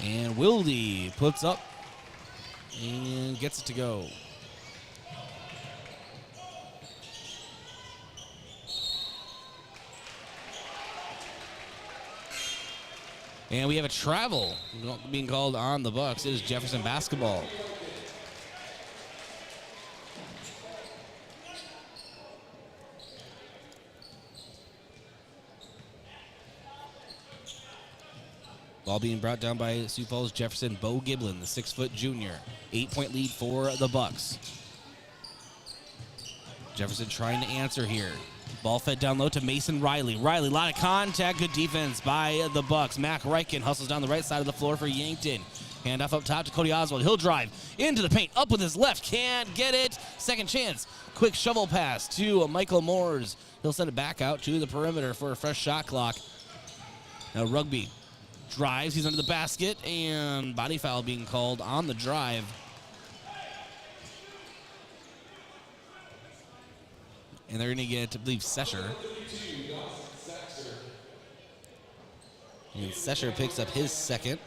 And Wilde puts up and gets it to go. And we have a travel being called on the Bucks. It is Jefferson basketball. Ball being brought down by Sioux Falls Jefferson. Bo Giblin, the 6-foot junior. 8-point lead for the Bucks. Jefferson trying to answer here. Ball fed down low to Mason Riley. Riley, a lot of contact. Good defense by the Bucks. Mac Reichen hustles down the right side of the floor for Yankton. Handoff up top to Cody Oswald. He'll drive into the paint. Up with his left. Can't get it. Second chance. Quick shovel pass to Michael Moores. He'll send it back out to the perimeter for a fresh shot clock. Now Rugby drives. He's under the basket. And body foul being called on the drive. And they're going to get, I believe, Sesher. And Sesher picks up his second.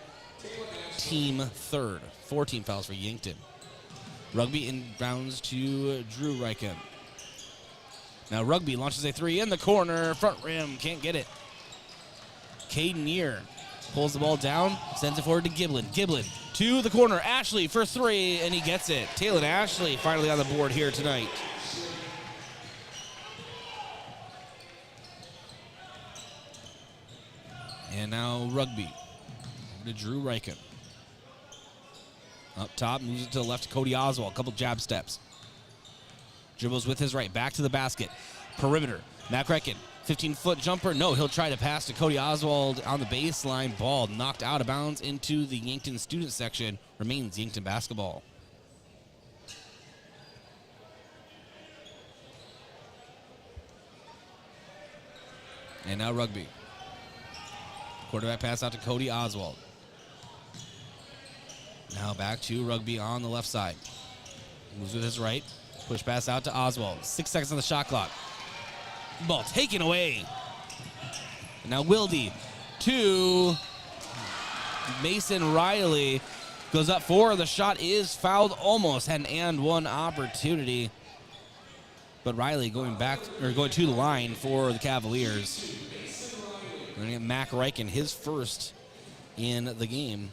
Team third. 14 fouls for Yankton. Rugby inbounds to Drew Reichen. Now Rugby launches a three in the corner. Front rim. Can't get it. Caden Year pulls the ball down. Sends it forward to Giblin. Giblin to the corner. Ashley for three. And he gets it. Taylor Ashley finally on the board here tonight. And now Rugby over to Drew Reichen. Up top, moves it to the left to Cody Oswald. Couple jab steps. Dribbles with his right, back to the basket. Perimeter, Mac Reichen, 15-foot jumper. No, he'll try to pass to Cody Oswald on the baseline. Ball knocked out of bounds into the Yankton student section. Remains Yankton basketball. And now Rugby. Quarterback pass out to Cody Oswald. Now back to Rugby on the left side. Moves with his right. Push pass out to Oswald. 6 seconds on the shot clock. Ball taken away. And now Wilde to Mason Riley. Goes up for the shot is fouled. Almost had an and one opportunity. But Riley going back or going to the line for the Cavaliers. We're going to get Mac Reichen, his first in the game.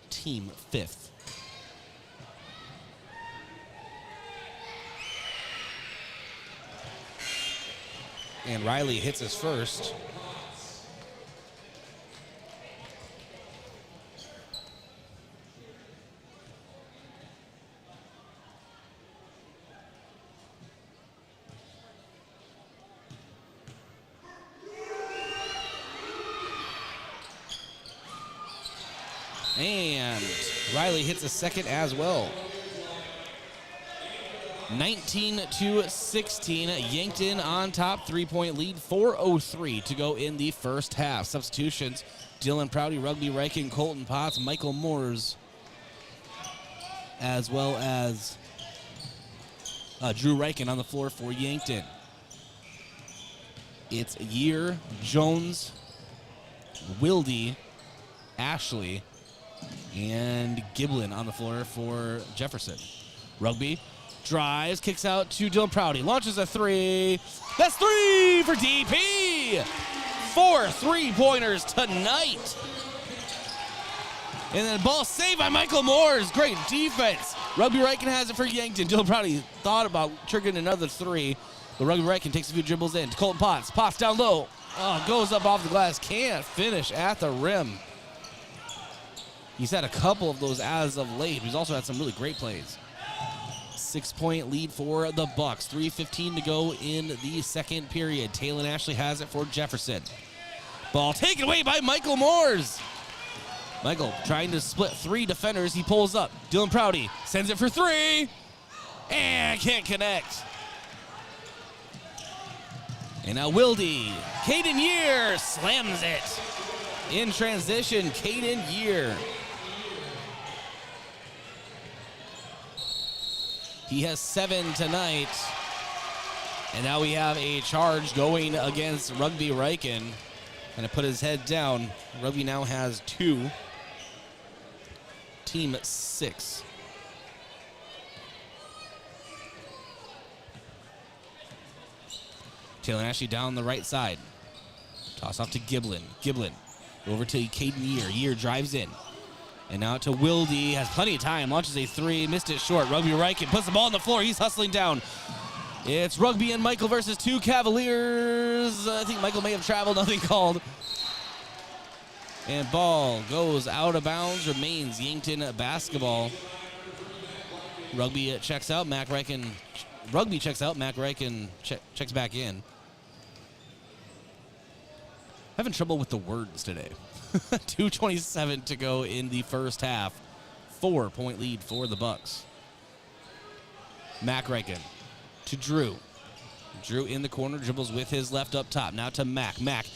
Team fifth. And Riley hits his first. And Riley hits a second as well. 19-16, Yankton on top, 3-point lead, 4:03 to go in the first half. Substitutions, Dylan Prouty, Rugby Reichen, Colton Potts, Michael Moores, as well as Drew Reichen on the floor for Yankton. It's Year, Jones, Wilde, Ashley, and Giblin on the floor for Jefferson. Rugby drives, kicks out to Dylan Prouty, launches a three. That's three for DP. 4 3-pointers tonight. And then ball saved by Michael Moores. Great defense. Rugby Reichen has it for Yankton. Dylan Prouty thought about triggering another three. But Rugby Reichen takes a few dribbles in to Colton Potts. Potts down low. Oh, goes up off the glass. Can't finish at the rim. He's had a couple of those as of late. He's also had some really great plays. 6-point lead for the Bucks. 3:15 to go in the second period. Taylor Ashley has it for Jefferson. Ball taken away by Michael Moores. Michael trying to split 3 defenders. He pulls up. Dylan Prouty sends it for 3. And can't connect. And now Wilde. Caden Year slams it. In transition, Caden Year. He has 7 tonight. And now we have a charge going against Rugby Reichen. And to put his head down, Rugby now has 2. Team 6. Taylor Ashley down the right side. Toss off to Giblin. Giblin over to Caden Year. Year drives in. And now to Wilde. Has plenty of time. Launches a 3. Missed it short. Rugby Reichen puts the ball on the floor. He's hustling down. It's Rugby and Michael versus 2 Cavaliers. I think Michael may have traveled. Nothing called. And ball goes out of bounds. Remains Yankton basketball. Rugby checks out. Mac Reichen. Rugby checks out. Mac Reichen checks back in. Having trouble with the words today. 2:27 to go in the first half. 4-point lead for the Bucks. Mac Reichen to Drew. Drew in the corner, dribbles with his left up top. Now to Mac. Mac,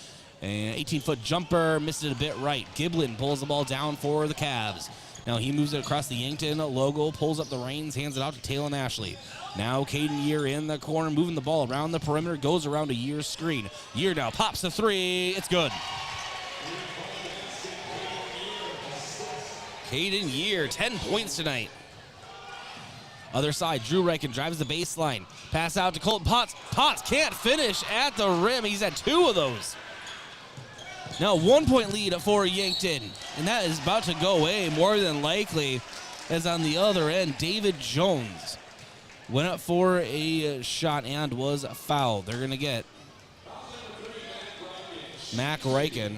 an 18-foot jumper, missed it a bit right. Giblin pulls the ball down for the Cavs. Now he moves it across the Yankton logo, pulls up the reins, hands it out to Taylor Ashley. Now Caden Year in the corner, moving the ball around the perimeter, goes around a Year's screen. Year now pops the 3. It's good. Caden Year, 10 points tonight. Other side, Drew Reichen drives the baseline. Pass out to Colton Potts. Potts can't finish at the rim. He's had 2 of those. Now 1-point lead for Yankton. And that is about to go away more than likely. As on the other end, David Jones went up for a shot and was fouled. They're going to get Mac Reichen.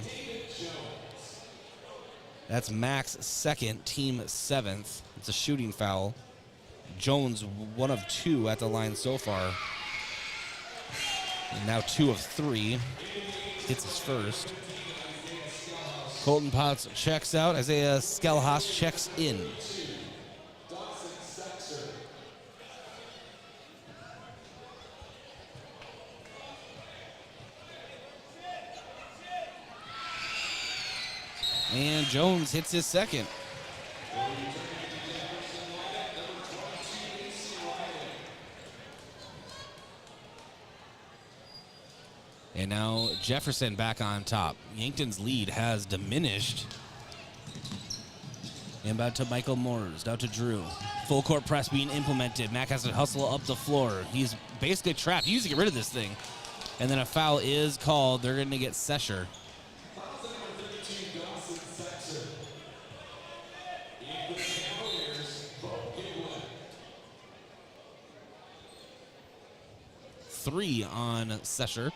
That's Mac's second, team 7th. It's a shooting foul. Jones, 1 of 2 at the line so far. And now 2 of 3. Hits his first. Colton Potts checks out. Isaiah Skelhaas checks in. And Jones hits his second. And now Jefferson back on top. Yankton's lead has diminished. Inbound to Michael Moores, down to Drew. Full court press being implemented. Mac has to hustle up the floor. He's basically trapped. He needs to get rid of this thing. And then a foul is called. They're going to get Sesher. Three on Sesher.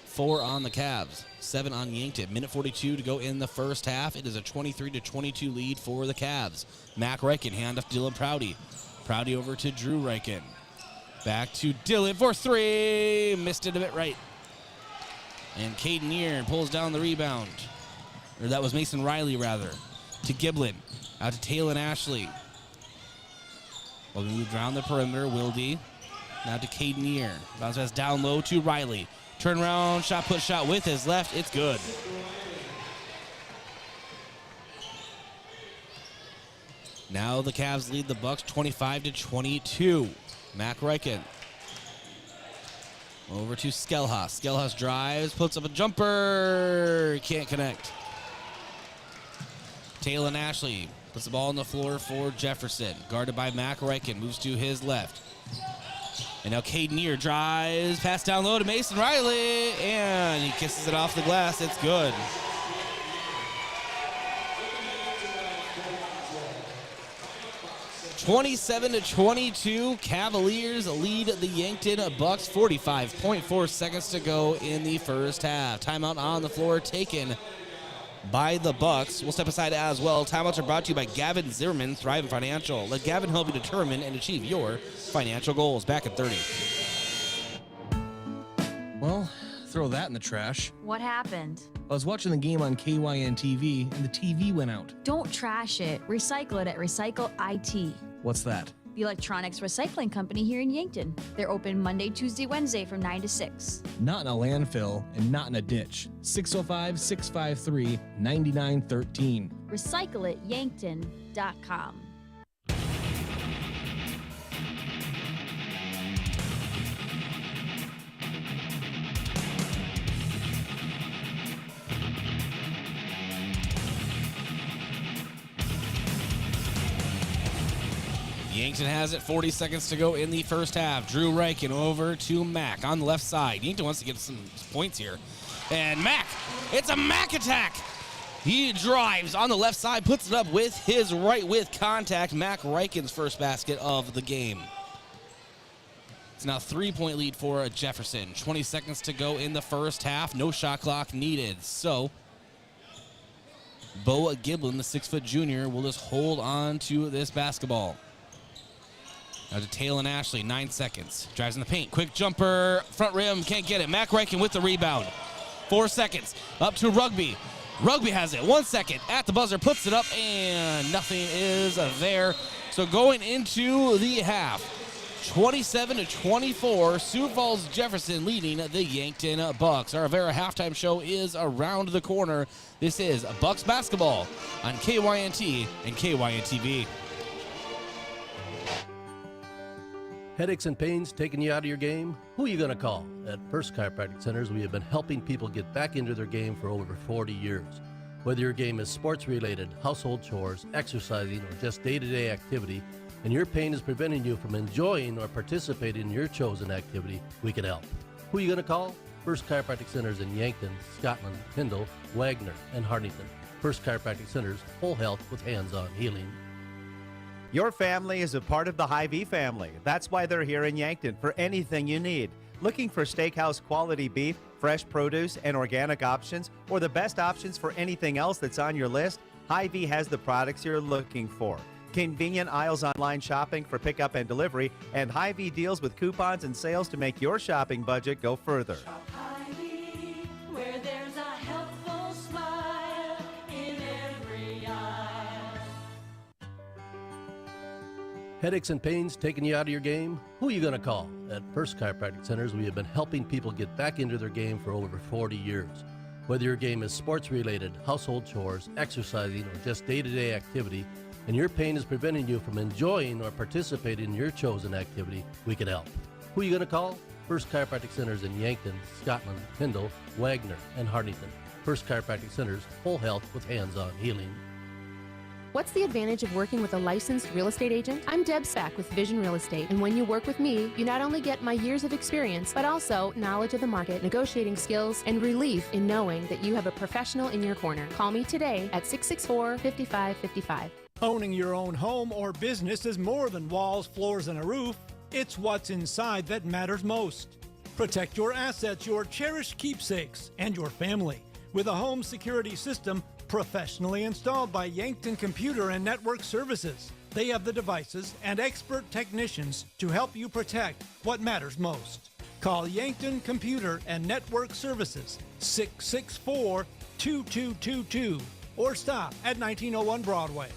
4 on the Cavs. 7 on Yankton. Minute 42 to go in the first half. It is a 23-22 lead for the Cavs. Mac Reichen, hand off Dylan Prouty. Prouty over to Drew Reichen. Back to Dylan for 3. Missed it a bit right. And Caden Year pulls down the rebound. Or that was Mason Riley, rather. to Giblin. Out to Taylor Ashley. Well, we moved around the perimeter. Wilde. Now to Caden Neer. Bounce pass down low to Riley. Turnaround shot, put shot with his left. It's good. Now the Cavs lead the Bucks 25-22. Mac Reichen. Over to Skelhaus. Skelhaus drives, puts up a jumper. Can't connect. Taylor Ashley puts the ball on the floor for Jefferson. Guarded by Mac Reichen. Moves to his left. And now Caden Neer drives. Pass down low to Mason Riley. And he kisses it off the glass. It's good. (27-22). Cavaliers lead the Yankton Bucks. 45.4 seconds to go in the first half. Timeout on the floor taken by the Bucks. We'll step aside as well. Timeouts are brought to you by Gavin Zimmerman, Thrive Financial. Let Gavin help you determine and achieve your financial goals. Back at 30. Well, throw that in the trash. What happened? I was watching the game on KYNTV and the TV went out. Don't trash it. Recycle it at Recycle IT. What's that? The electronics recycling company here in Yankton. They're open Monday, Tuesday, Wednesday from 9 to 6. Not in a landfill and not in a ditch. 605-653-9913. RecycleItYankton.com. Yankton has it. 40 seconds to go in the first half. Drew Reichen over to Mac on the left side. Yankton wants to get some points here. And Mac, it's a Mac attack. He drives on the left side, puts it up with his right with contact. Mac Reichen's first basket of the game. It's now a 3-point lead for Jefferson. 20 seconds to go in the first half. No shot clock needed. So Bo Giblin, the 6-foot junior, will just hold on to this basketball. Now to Taylor Ashley, 9 seconds. Drives in the paint, quick jumper, front rim, can't get it. Mac Reichen with the rebound. 4 seconds, up to Rugby. Rugby has it, 1 second, at the buzzer, puts it up, and nothing is there. So going into the half, 27-24, Sioux Falls Jefferson leading the Yankton Bucks. Our Avera halftime show is around the corner. This is Bucks basketball on KYNT and KYNTV. Headaches and pains taking you out of your game? Who are you going to call? At First Chiropractic Centers, we have been helping people get back into their game for over 40 years. Whether your game is sports-related, household chores, exercising, or just day-to-day activity, and your pain is preventing you from enjoying or participating in your chosen activity, we can help. Who are you going to call? First Chiropractic Centers in Yankton, Scotland, Tyndall, Wagner, and Hartington. First Chiropractic Centers, whole health with hands-on healing. Your family is a part of the Hy-Vee family. That's why they're here in Yankton for anything you need. Looking for steakhouse quality beef, fresh produce, and organic options, or the best options for anything else that's on your list? Hy-Vee has the products you're looking for. Convenient aisles online shopping for pickup and delivery, and Hy-Vee deals with coupons and sales to make your shopping budget go further. Hy-Vee, where there's a helpful smile in every aisle. Headaches and pains taking you out of your game? Who are you going to call? At First Chiropractic Centers, we have been helping people get back into their game for over 40 years. Whether your game is sports-related, household chores, exercising, or just day-to-day activity, and your pain is preventing you from enjoying or participating in your chosen activity, we can help. Who are you going to call? First Chiropractic Centers in Yankton, Scotland, Tyndall, Wagner, and Hartington. First Chiropractic Centers, whole health with hands-on healing. What's the advantage of working with a licensed real estate agent? I'm Deb Sack with Vision Real Estate, and when you work with me, you not only get my years of experience, but also knowledge of the market, negotiating skills, and relief in knowing that you have a professional in your corner. Call me today at 664-5555. Owning your own home or business is more than walls, floors, and a roof. It's what's inside that matters most. Protect your assets, your cherished keepsakes, and your family with a home security system professionally installed by Yankton Computer and Network Services. They have the devices and expert technicians to help you protect what matters most. Call Yankton Computer and Network Services 664-2222 or stop at 1901 Broadway.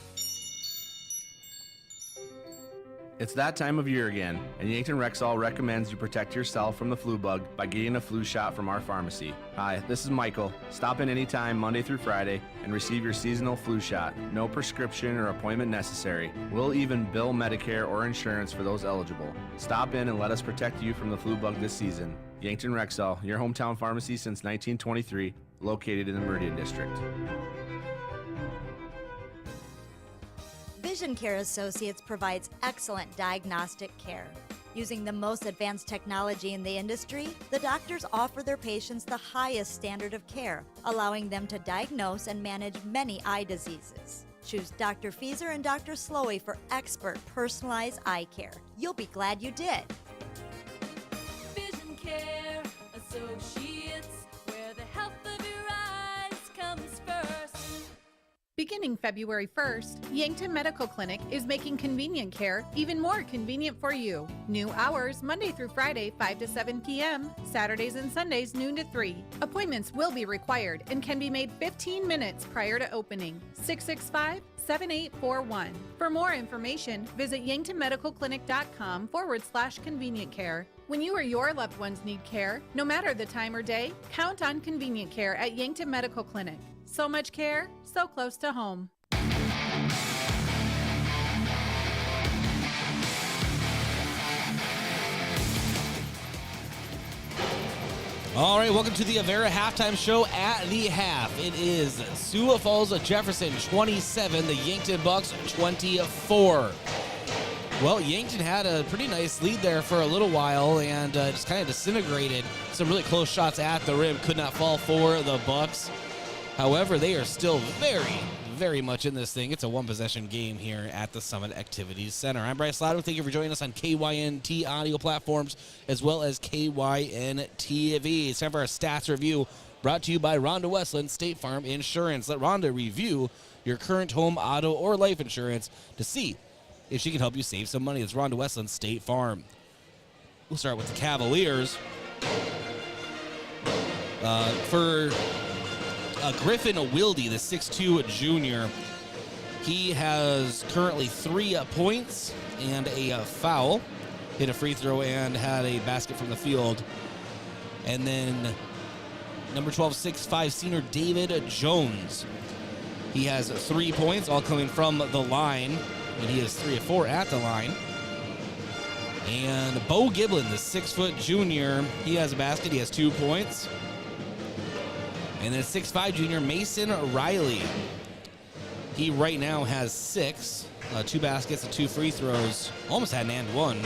It's that time of year again, and Yankton Rexall recommends you protect yourself from the flu bug by getting a flu shot from our pharmacy. Hi, this is Michael. Stop in anytime Monday through Friday and receive your seasonal flu shot. No prescription or appointment necessary. We'll even bill Medicare or insurance for those eligible. Stop in and let us protect you from the flu bug this season. Yankton Rexall, your hometown pharmacy since 1923, located in the Meridian District. Vision Care Associates provides excellent diagnostic care. Using the most advanced technology in the industry, the doctors offer their patients the highest standard of care, allowing them to diagnose and manage many eye diseases. Choose Dr. Fieser and Dr. Slowey for expert, personalized eye care. You'll be glad you did. Vision Care Associates, where the health of your eyes comes first. Beginning February 1st, Yankton Medical Clinic is making convenient care even more convenient for you. New hours Monday through Friday, 5 to 7 p.m., Saturdays and Sundays, noon to 3. Appointments will be required and can be made 15 minutes prior to opening. 665-7841. For more information, visit yanktonmedicalclinic.com/convenient care. When you or your loved ones need care, no matter the time or day, count on convenient care at Yankton Medical Clinic. So much care, so close to home. All right, welcome to the Avera halftime show at the half. It is Sioux Falls Jefferson 27, the Yankton Bucks 24. Well, Yankton had a pretty nice lead there for a little while and just kind of disintegrated. Some really close shots at the rim could not fall for the Bucks. However, they are still very, very much in this thing. It's a one-possession game here at the Summit Activities Center. I'm Bryce Lotto. Thank you for joining us on KYNT audio platforms as well as KYNTV. It's time for our stats review brought to you by Rhonda Westland State Farm Insurance. Let Rhonda review your current home, auto, or life insurance to see if she can help you save some money. It's Rhonda Westland State Farm. We'll start with the Cavaliers. For Griffin Wilde, the 6'2 junior, he has currently 3 points and a foul, hit a free throw and had a basket from the field. And then number 12, 6'5 senior David Jones. He has 3 points, all coming from the line, and he is 3 of 4 at the line. And Bo Giblin, the 6' junior, he has a basket, he has 2 points. And then 6'5 junior Mason Riley. He right now has 6, 2 baskets and 2 free throws. Almost had an and one.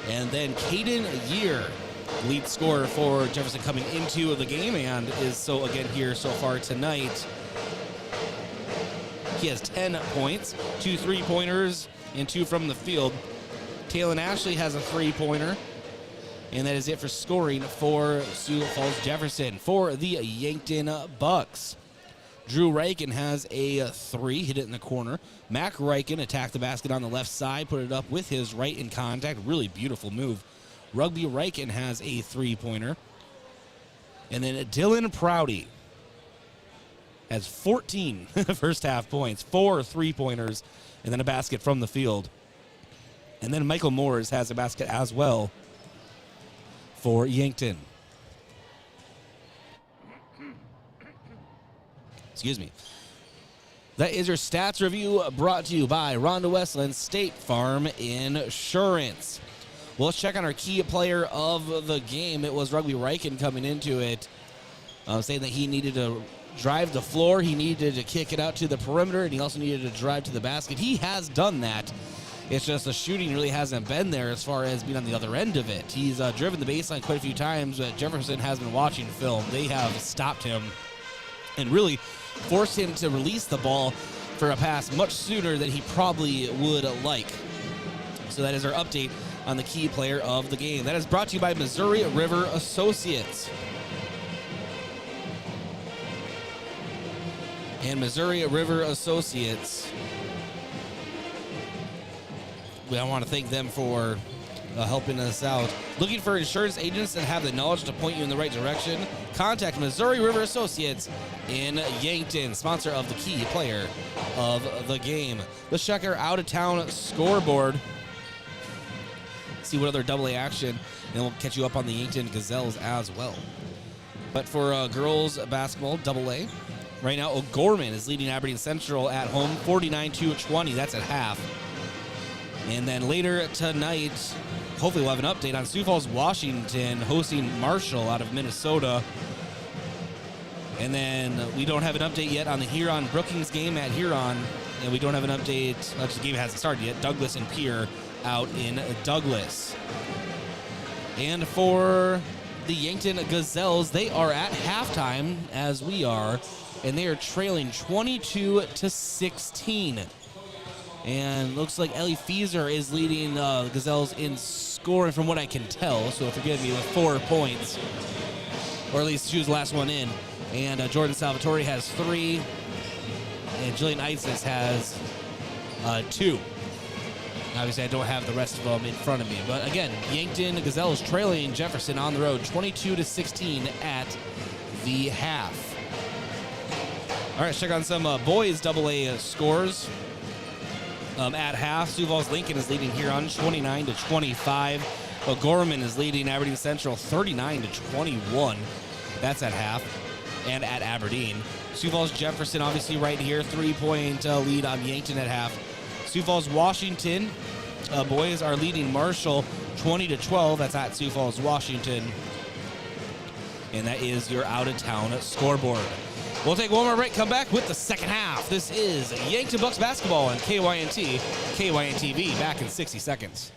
And then Caden Year, lead scorer for Jefferson coming into the game and is so again here so far tonight. He has 10 points, 2 3-pointers, and 2 from the field. Taylon Ashley has a 3-pointer. And that is it for scoring for Sioux Falls Jefferson. For the Yankton Bucks, Drew Reichen has a 3, hit it in the corner. Mac Reichen attacked the basket on the left side, put it up with his right in contact. Really beautiful move. Rugby Reichen has a 3-pointer. And then Dylan Prouty has 14 first half points, 4 3-pointers, and then a basket from the field. And then Michael Moores has a basket as well for Yankton. Excuse me. That is your stats review brought to you by Rhonda Westland State Farm Insurance. Well, let's check on our key player of the game. It was Rugby Reichen coming into it, saying that he needed to drive the floor, he needed to kick it out to the perimeter, and he also needed to drive to the basket. He has done that. It's just the shooting really hasn't been there as far as being on the other end of it. He's driven the baseline quite a few times, but Jefferson has been watching film. They have stopped him and really forced him to release the ball for a pass much sooner than he probably would like. So that is our update on the key player of the game. That is brought to you by Missouri River Associates. And Missouri River Associates, I want to thank them for helping us out. Looking for insurance agents that have the knowledge to point you in the right direction? Contact Missouri River Associates in Yankton, sponsor of the key player of the game. Let's check our out-of-town scoreboard. See what other AA action, and we'll catch you up on the Yankton Gazelles as well. But for girls basketball, AA, right now O'Gorman is leading Aberdeen Central at home, 49-20. That's at half. And then later tonight, hopefully we'll have an update on Sioux Falls, Washington hosting Marshall out of Minnesota. And then we don't have an update yet on the Huron Brookings game at Huron. And we don't have an update, the game hasn't started yet, Douglas and Pierre out in Douglas. And for the Yankton Gazelles, they are at halftime as we are, and they are trailing 22-16. And looks like Ellie Fieser is leading the Gazelles in scoring from what I can tell, so forgive me, with 4 points. Or at least she was the last one in. And Jordan Salvatore has 3, and Jillian Isis has 2. Obviously, I don't have the rest of them in front of me. But again, Yankton Gazelles trailing Jefferson on the road, 22-16 at the half. All right, let's check on some boys AA scores. At half, Sioux Falls Lincoln is leading Huron 29-25. O'Gorman is leading Aberdeen Central 39-21. That's at half. And at Aberdeen, Sioux Falls Jefferson obviously right here, 3-point lead on Yankton at half. Sioux Falls Washington boys are leading Marshall 20-12. That's at Sioux Falls Washington. And that is your out-of-town scoreboard. We'll take one more break, come back with the second half. This is Yankton Bucks basketball on KYNT-TV. Back in 60 seconds.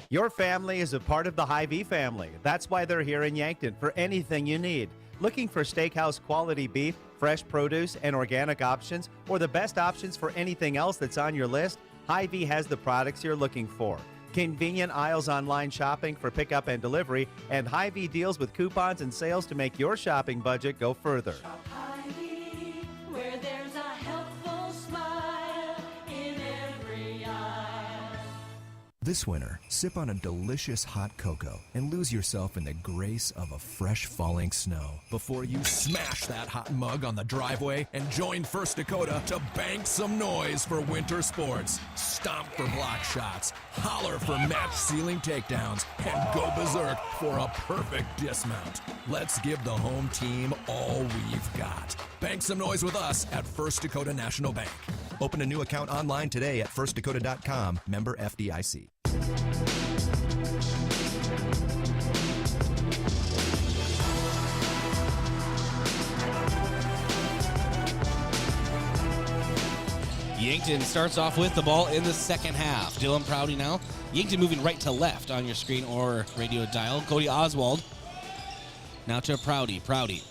Your family is a part of the Hy-Vee family. That's why they're here in Yankton for anything you need. Looking for steakhouse quality beef, fresh produce, and organic options, or the best options for anything else that's on your list? Hy-Vee has the products you're looking for. Convenient aisles online shopping for pickup and delivery, and Hy-Vee deals with coupons and sales to make your shopping budget go further. Hy-Vee, where there's a helpful smile in every aisle. This winter, sip on a delicious hot cocoa and lose yourself in the grace of a fresh falling snow before you smash that hot mug on the driveway and join First Dakota to bank some noise for winter sports. Stomp for block shots, holler for match-sealing takedowns, and go berserk for a perfect dismount. Let's give the home team all we've got. Bank some noise with us at First Dakota National Bank. Open a new account online today at firstdakota.com, member FDIC. Yankton starts off with the ball in the second half. Dylan Prouty now. Yankton moving right to left on your screen or radio dial. Cody Oswald now to Prouty. Prouty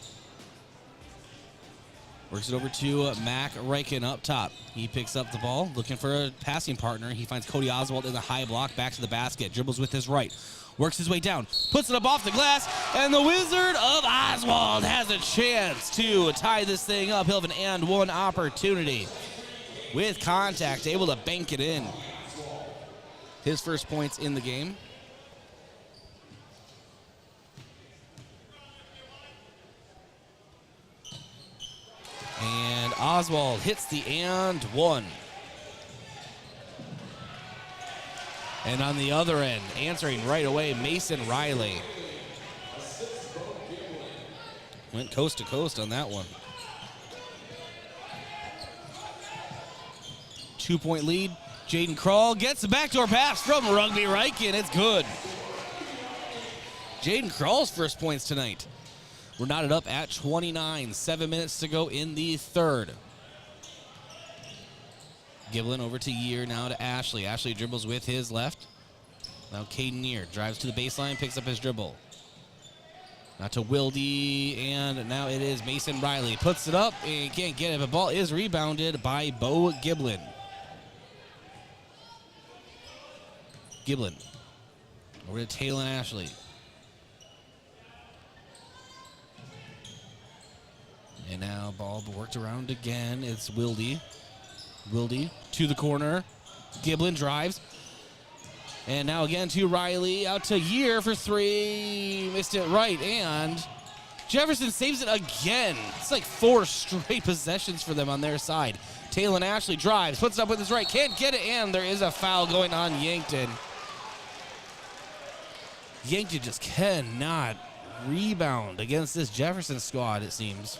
works it over to Mac Reichen up top. He picks up the ball, looking for a passing partner. He finds Cody Oswald in the high block, back to the basket. Dribbles with his right. Works his way down. Puts it up off the glass. And the Wizard of Oswald has a chance to tie this thing up. He'll have an and one opportunity. With contact, able to bank it in. His first points in the game. And Oswald hits the and one. And on the other end, answering right away, Mason Riley. Went coast to coast on that one. 2-point lead. Jaden Kroll gets the backdoor pass from Rugby Reichen. It's good. Jaden Kroll's first points tonight. We're knotted up at 29. 7 minutes to go in the third. Giblin over to Year, now to Ashley. Ashley dribbles with his left. Now Caden Year drives to the baseline, picks up his dribble. Now to Wildy, and now it is Mason Riley. Puts it up and can't get it. The ball is rebounded by Bo Giblin. Giblin over to Taylor Ashley. And now ball worked around again. It's Wildy. Wildy to the corner. Giblin drives. And now again to Riley, out to Year for three. Missed it right, and Jefferson saves it again. It's like 4 straight possessions for them on their side. Taylor Ashley drives, puts it up with his right, can't get it, and there is a foul going on Yankton. Yankton just cannot rebound against this Jefferson squad, it seems.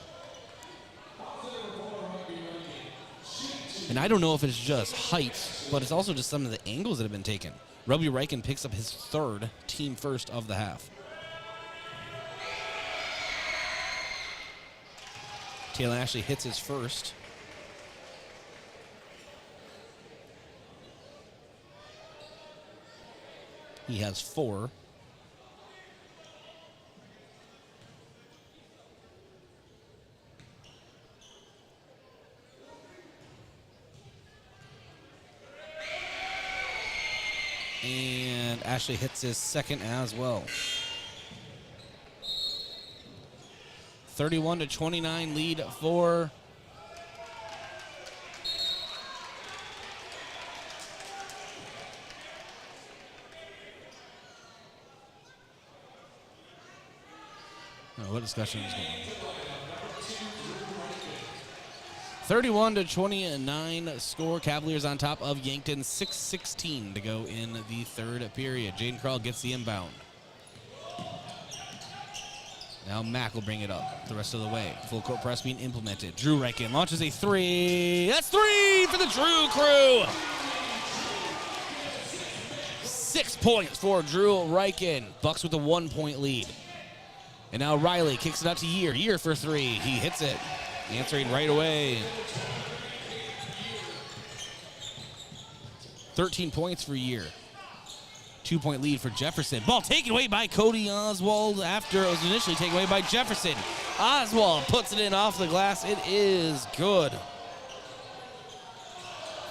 And I don't know if it's just height, but it's also just some of the angles that have been taken. Rugby Reichen picks up his 3rd, team first of the half. Taylor Ashley hits his first. He has 4. And Ashley hits his 2nd as well. 31-29 lead for what discussion is going on? 31-29 score. Cavaliers on top of Yankton. 6:16 to go in the 3rd period. Jaden Krall gets the inbound. Now Mack will bring it up the rest of the way. Full court press being implemented. Drew Reichen launches a 3. That's 3 for the Drew crew. 6 points for Drew Reichen. Bucks with a 1-point lead. And now Riley kicks it out to Year. Year for 3. He hits it. Answering right away. 13 points for Year. 2-point lead for Jefferson. Ball taken away by Cody Oswald after it was initially taken away by Jefferson. Oswald puts it in off the glass. It is good.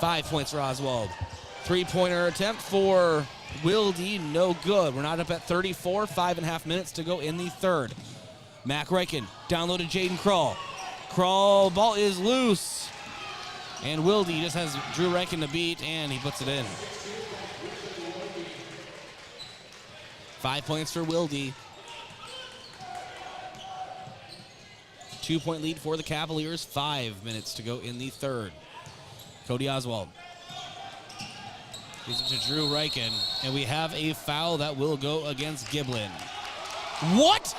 5 points for Oswald. 3-pointer attempt for Wilde. No good. We're not up at 34. 5.5 minutes to go in the 3rd. Mac Reichen down low to Jaden Krall. Krall, ball is loose. And Wilde just has Drew Reichen to beat, and he puts it in. 5 points for Wilde. 2-point lead for the Cavaliers. 5 minutes to go in the 3rd. Cody Oswald gives it to Drew Reichen, and we have a foul that will go against Giblin. What?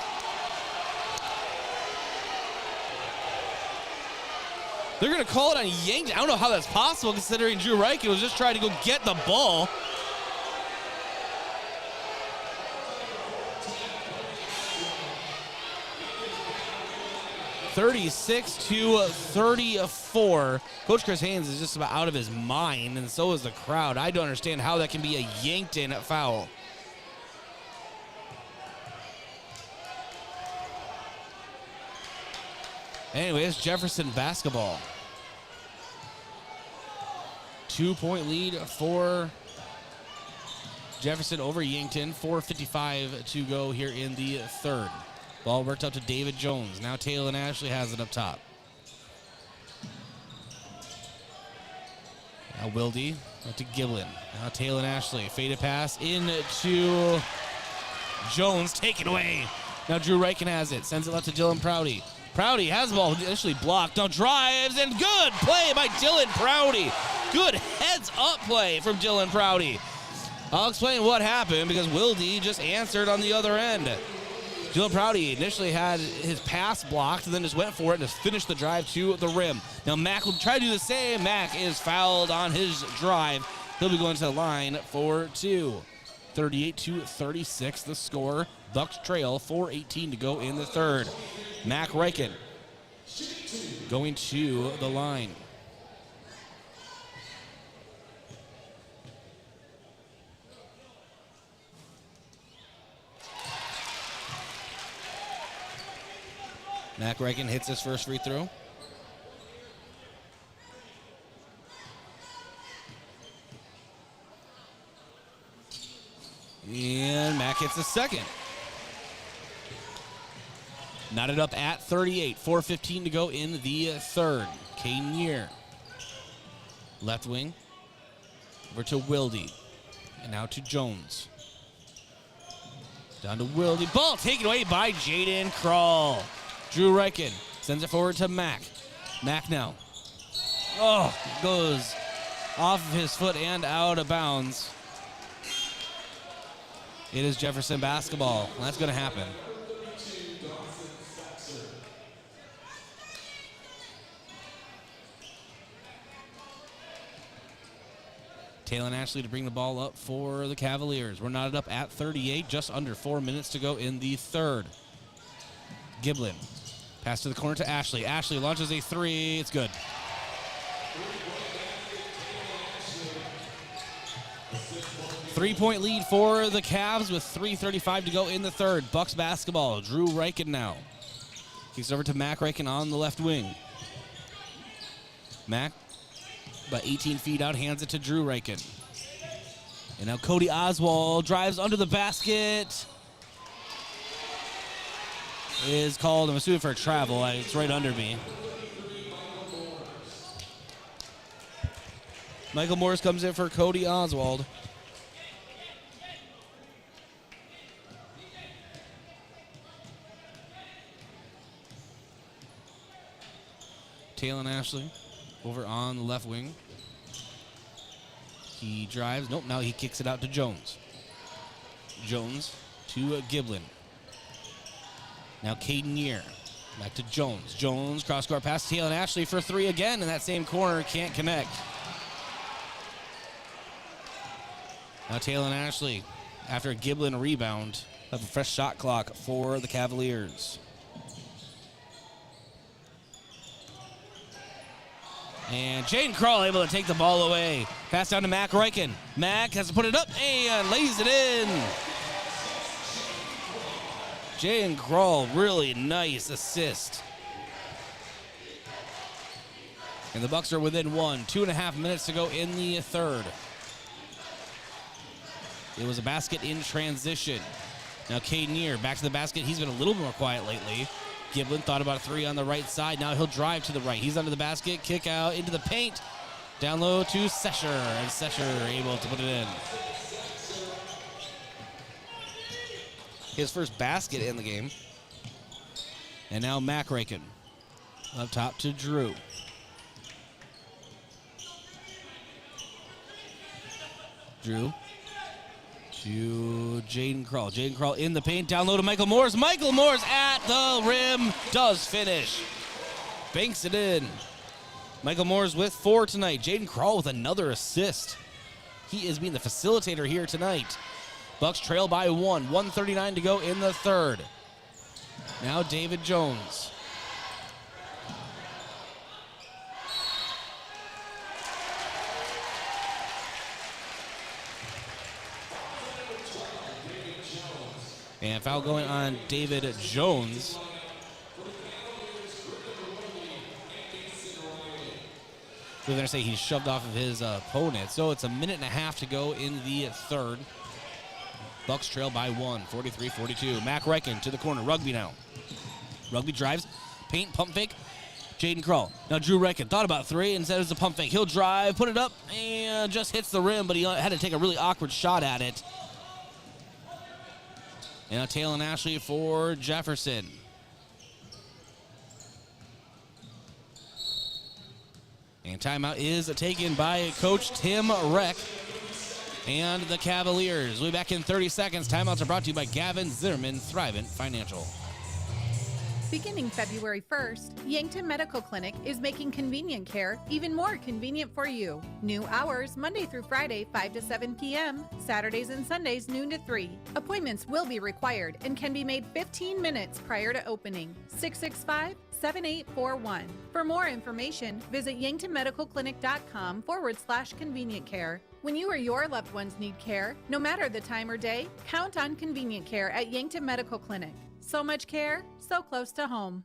They're going to call it on Yankton. I don't know how that's possible considering Drew Reichen was just trying to go get the ball. (36-34). Coach Chris Haynes is just about out of his mind, and so is the crowd. I don't understand how that can be a Yankton foul. Anyways, Jefferson basketball. 2-point lead for Jefferson over Yankton. 4:55 to go here in the 3rd. Ball worked up to David Jones. Now Taylor Ashley has it up top. Now Wilde up to Giblin. Now Taylor Ashley. Faded pass into Jones. Taken away. Now Drew Reichen has it. Sends it left to Dylan Prouty. Prouty has the ball initially blocked. Now drives, and good play by Dylan Prouty. Good heads-up play from Dylan Prouty. I'll explain what happened because Wilde just answered on the other end. Dylan Prouty initially had his pass blocked and then just went for it and just finished the drive to the rim. Now Mack will try to do the same. Mack is fouled on his drive. He'll be going to the line for 2. 38-36 the score. Bucks trail. 4:18 to go in the 3rd. Mac Reichen going to the line. Mac Reichen hits his first free throw. And Mac hits the second. Knotted up at 38. 4:15 to go in the 3rd. Caden Year. Left wing. Over to Wilde. And now to Jones. Down to Wilde. Ball taken away by Jaden Kroll. Drew Reichen sends it forward to Mack. Mack now. Oh, goes off of his foot and out of bounds. It is Jefferson basketball. That's going to happen. Talon Ashley to bring the ball up for the Cavaliers. We're knotted up at 38, just under 4 minutes to go in the third. Giblin. Pass to the corner to Ashley. Ashley launches a three. It's good. Three-point lead for the Cavs with 3:35 to go in the third. Bucks basketball. Drew Reichen now. Kicks over to Mack Reichen on the left wing. Mack, about 18 feet out, hands it to Drew Reichen. And now Cody Oswald drives under the basket. Is called, I'm assuming, for a travel. It's right under me. Michael Morris comes in for Cody Oswald. Talon Ashley over on the left wing. He drives. Nope, now he kicks it out to Jones. Jones to Giblin. Now Caden Year. Back to Jones. Jones, cross-court pass to Talon Ashley for three again in that same corner. Can't connect. Now Talon Ashley, after a Giblin rebound, have a fresh shot clock for the Cavaliers. And Jaden Kroll able to take the ball away. Pass down to Mack Reichen. Mack has to put it up and lays it in. Jaden Kroll, really nice assist. And the Bucks are within one. 2.5 minutes to go in the third. It was a basket in transition. Now Caden Year back to the basket. He's been a little more quiet lately. Giblin thought about a three on the right side. Now he'll drive to the right. He's under the basket. Kick out into the paint. Down low to Sesher. And Sesher able to put it in. His first basket in the game. And now Mack Reichen. Up top to Drew. Drew to Jaden Kroll. Jaden Kroll in the paint, down low to Michael Morris. Michael Morris at the rim, does finish. Banks it in. Michael Morris with 4 tonight. Jaden Kroll with another assist. He is being the facilitator here tonight. Bucks trail by 1. 1:39 to go in the third. Now David Jones. And foul going on David Jones. We're going to say he shoved off of his opponent. So it's 1.5 minutes to go in the third. Bucks trail by 1, 43-42. Mack Reichen to the corner. Rugby now. Rugby drives. Paint, pump fake. Jaden Kroll. Now Drew Reichen thought about three. Instead it was a pump fake. He'll drive, put it up, and just hits the rim, but he had to take a really awkward shot at it. And now Talon Ashley for Jefferson. And timeout is taken by Coach Tim Reck and the Cavaliers. We'll be back in 30 seconds. Timeouts are brought to you by Gavin Zimmerman, Thrivent Financial. Beginning February 1st, Yankton Medical Clinic is making convenient care even more convenient for you. New hours, Monday through Friday, 5 to 7 p.m., Saturdays and Sundays, noon to 3. Appointments will be required and can be made 15 minutes prior to opening. 665-7841. For more information, visit yanktonmedicalclinic.com/convenient care. When you or your loved ones need care, no matter the time or day, count on convenient care at Yankton Medical Clinic. So much care, so close to home.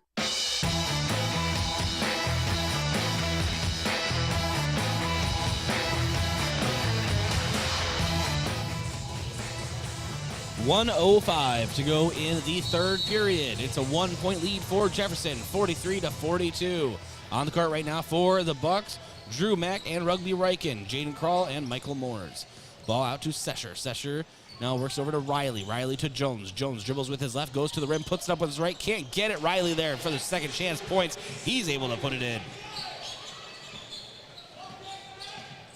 .105 to go in the third period. It's a 1-point lead for Jefferson, 43-42. On the court right now for the Bucks, Drew Mack and Rugby Reichen, Jaden Kroll and Michael Moores. Ball out to Sesher. Sesher now works over to Riley. Riley to Jones. Jones dribbles with his left, goes to the rim, puts it up with his right. Can't get it. Riley there for the second chance points. He's able to put it in.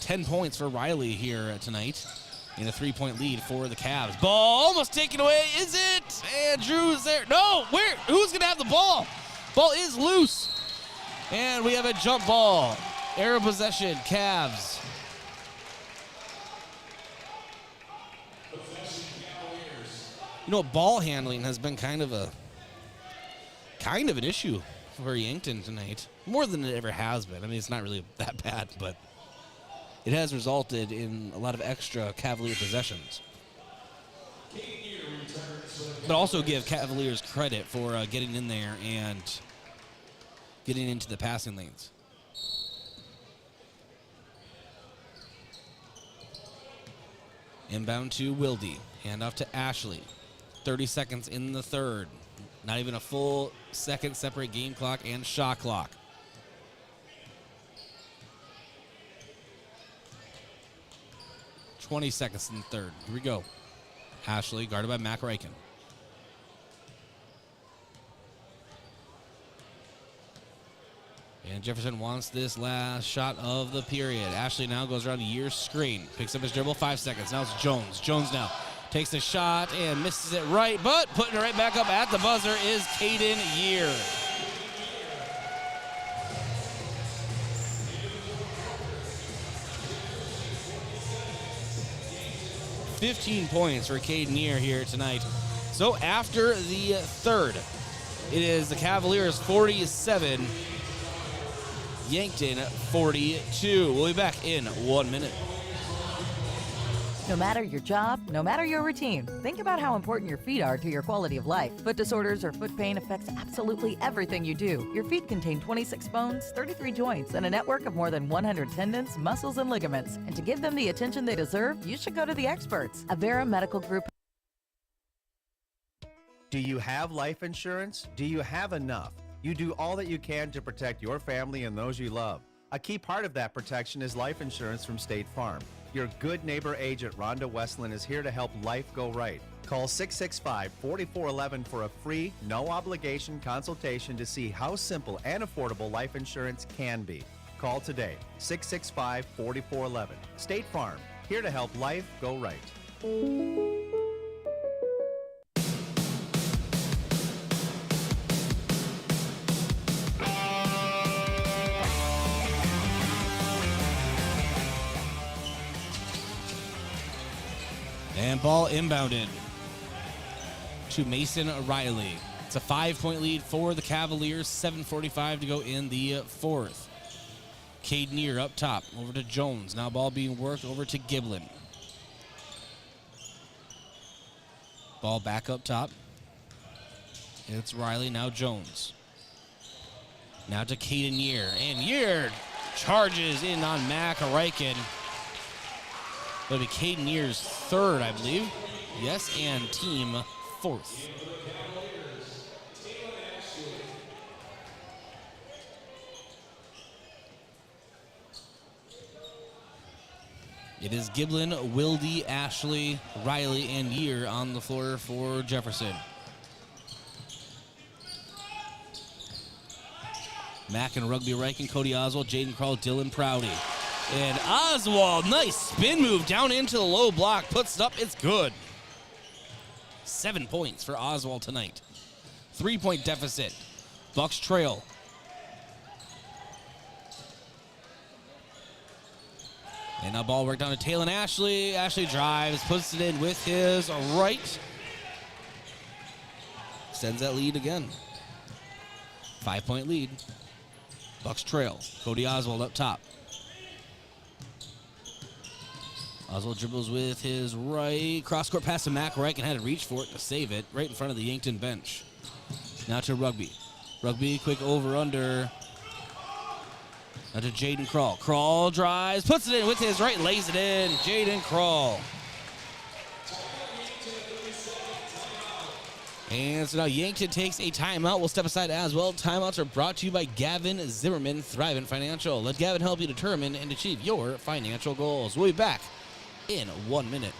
10 points for Riley here tonight in a 3-point lead for the Cavs. Ball almost taken away. Is it? And Drew's there. No, where? Who's going to have the ball? Ball is loose. And we have a jump ball. Air of possession, Cavs. You know, ball handling has been kind of an issue for Yankton tonight. More than it ever has been. I mean, it's not really that bad, but it has resulted in a lot of extra Cavalier possessions. But also give Cavaliers credit for getting in there and getting into the passing lanes. Inbound to Wilde. Hand off to Ashley. 30 seconds in the third. Not even a full second separate game clock and shot clock. .20 seconds in the third. Here we go. Ashley guarded by Mac Reichen. And Jefferson wants this last shot of the period. Ashley now goes around Year's screen. Picks up his dribble, 5 seconds. Now it's Jones. Jones now takes the shot and misses it right, but putting it right back up at the buzzer is Caden Year. .15 points for Caden Year here tonight. So after the third, it is the Cavaliers 47, Yankton 42. We'll be back in 1 minute. No matter your job, no matter your routine, think about how important your feet are to your quality of life. Foot disorders or foot pain affects absolutely everything you do. Your feet contain 26 bones, 33 joints, and a network of more than 100 tendons, muscles, and ligaments. And to give them the attention they deserve, you should go to the experts. Avera Medical Group. Do you have life insurance? Do you have enough? You do all that you can to protect your family and those you love. A key part of that protection is life insurance from State Farm. Your good neighbor agent, Rhonda Westland, is here to help life go right. Call 665-4411 for a free, no-obligation consultation to see how simple and affordable life insurance can be. Call today, 665-4411. State Farm, here to help life go right. And ball inbounded to Mason Riley. It's a 5-point lead for the Cavaliers. 7:45 to go in the fourth. Caden Year up top, over to Jones. Now ball being worked over to Giblin. Ball back up top. It's Riley, now Jones. Now to Caden Year. And Year charges in on Mac Reichen. It'll be Caden Year's third, I believe. Yes, and team fourth. It is Giblin, Wilde, Ashley, Riley, and Year on the floor for Jefferson. Mack and Rugby Reichen, Cody Oswald, Jaden Krall, Dylan Prouty. And Oswald, nice spin move down into the low block, puts it up, it's good. 7 points for Oswald tonight. 3-point deficit. Bucks trail. And now ball worked down to Talon Ashley. Ashley drives, puts it in with his right. Extends that lead again. 5-point lead. Bucks trail. Cody Oswald up top. Oswald dribbles with his right. Cross-court pass to Mac Reichen, had to reach for it to save it right in front of the Yankton bench. Now to Rugby. Rugby, quick over-under. Now to Jaden Krall. Krall drives, puts it in with his right, lays it in. Jaden Krall. And so now Yankton takes a timeout. We'll step aside as well. Timeouts are brought to you by Gavin Zimmerman, Thrivent Financial. Let Gavin help you determine and achieve your financial goals. We'll be back in 1 minute.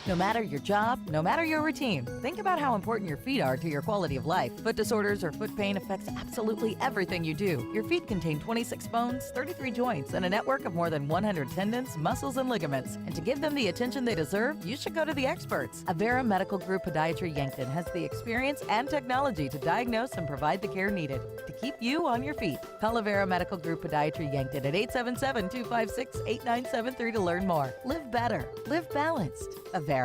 No matter your job, no matter your routine, think about how important your feet are to your quality of life. Foot disorders or foot pain affects absolutely everything you do. Your feet contain 26 bones, 33 joints, and a network of more than 100 tendons, muscles, and ligaments. And to give them the attention they deserve, you should go to the experts. Avera Medical Group Podiatry Yankton has the experience and technology to diagnose and provide the care needed to keep you on your feet. Call Avera Medical Group Podiatry Yankton at 877-256-8973 to learn more. Live better. Live balanced. Avera.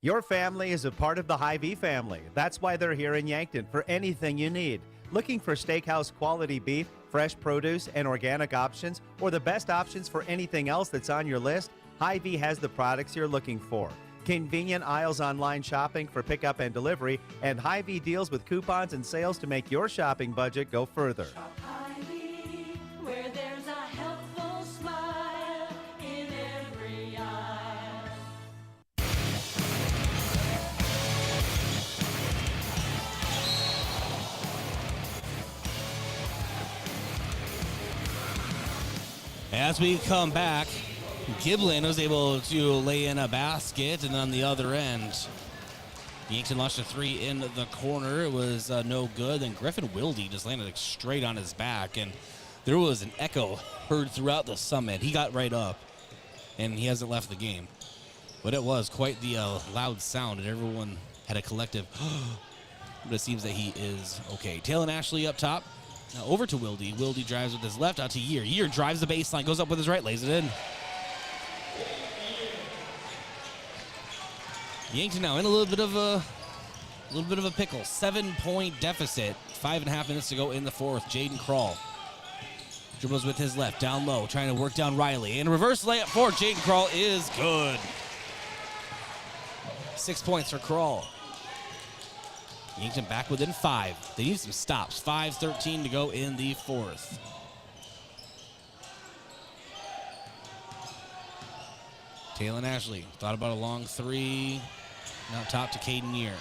Your family is a part of the Hy-Vee family. That's why they're here in Yankton for anything you need. Looking for steakhouse quality beef, fresh produce, and organic options, or the best options for anything else that's on your list? Hy-Vee has the products you're looking for. Convenient aisles online shopping for pickup and delivery, and Hy-Vee deals with coupons and sales to make your shopping budget go further. Hy-Vee, where there's a helpful smile in every eye. As we come back, Giblin was able to lay in a basket, and on the other end, Yankton launched a three in the corner. It was no good. Then Griffin Wilde just landed straight on his back, and there was an echo heard throughout the summit. He got right up, and he hasn't left the game. But it was quite the loud sound, and everyone had a collective, but it seems that he is okay. Talon Ashley up top. Now over to Wilde. Wilde drives with his left out to Year. Year drives the baseline, goes up with his right, lays it in. Yankton now in a little bit of a pickle. 7-point deficit. 5.5 minutes to go in the fourth. Jaden Krall dribbles with his left, down low, trying to work down Riley. And a reverse layup for Jaden Krall is good. 6 points for Krall. Yankton back within 5. They need some stops. 5:13 to go in the fourth. Talon Ashley thought about a long three. Now top to Caden Year.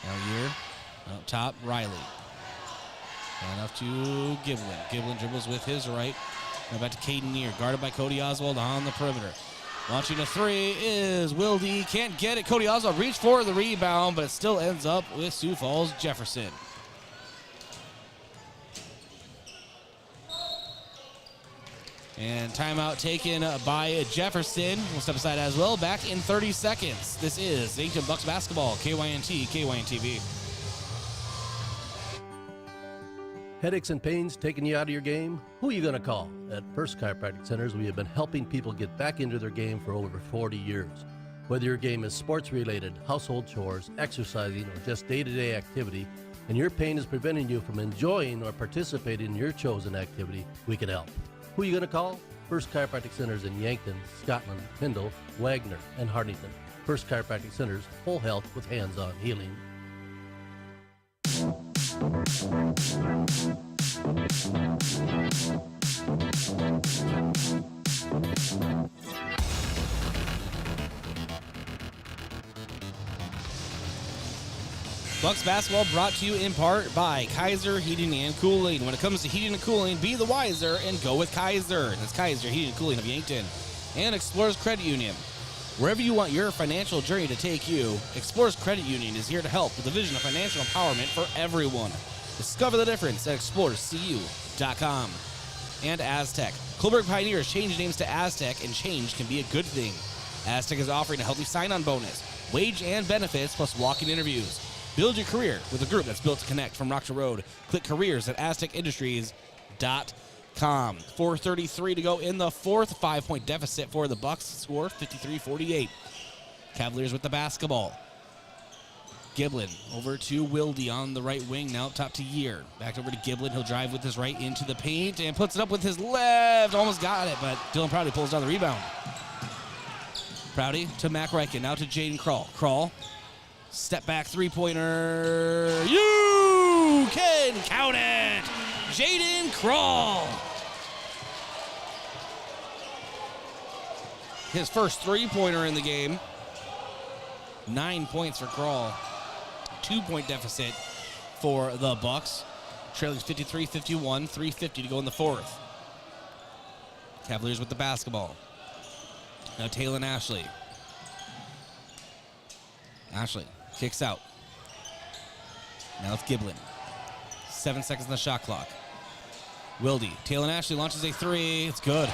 Now Year. Out top, Riley. Enough to Giblin. Giblin dribbles with his right. Now back to Caden Year. Guarded by Cody Oswald on the perimeter. Launching a three is Wilde. Can't get it. Cody Oswald reached for the rebound, but it still ends up with Sioux Falls Jefferson. And timeout taken by Jefferson. We'll step aside as well. Back in 30 seconds. This is Yankton Bucks basketball. KYNT, KYNTV. Headaches and pains taking you out of your game? Who are you going to call? At First Chiropractic Centers, we have been helping people get back into their game for over 40 years. Whether your game is sports-related, household chores, exercising, or just day-to-day activity, and your pain is preventing you from enjoying or participating in your chosen activity, we can help. Who are you going to call? First Chiropractic Centers in Yankton, Scotland, Tyndall, Wagner, and Hartington. First Chiropractic Centers, full health with hands-on healing. Bucks basketball brought to you in part by Kaiser Heating and Cooling. When it comes to heating and cooling, be the wiser and go with Kaiser. That's Kaiser Heating and Cooling of Yankton and Explorers Credit Union. Wherever you want your financial journey to take you, Explorers Credit Union is here to help with the vision of financial empowerment for everyone. Discover the difference at explorerscu.com. And Aztec. Colberg Pioneers changed names to Aztec, and change can be a good thing. Aztec is offering a healthy sign-on bonus, wage and benefits, plus walk-in interviews. Build your career with a group that's built to connect from Rock to Road. Click careers at aztecindustries.com. 4:33 to go in the fourth. 5-point deficit for the Bucks. Score 53-48. Cavaliers with the basketball. Giblin over to Wilde on the right wing. Now up top to Year. Back over to Giblin. He'll drive with his right into the paint and puts it up with his left. Almost got it, but Dylan Prouty pulls down the rebound. Prouty to Mac Reichen. Now to Jaden Krall. Krall. Step back three-pointer. You can count it. Jaden Krall. His first three-pointer in the game. 9 points for Krall. 2-point deficit for the Bucks. trailing 53-51, 3:50 to go in the fourth. Cavaliers with the basketball. Now Taylor Ashley. Ashley kicks out. Now it's Giblin. 7 seconds on the shot clock. Wilde. Taylor Ashley launches a three. It's good.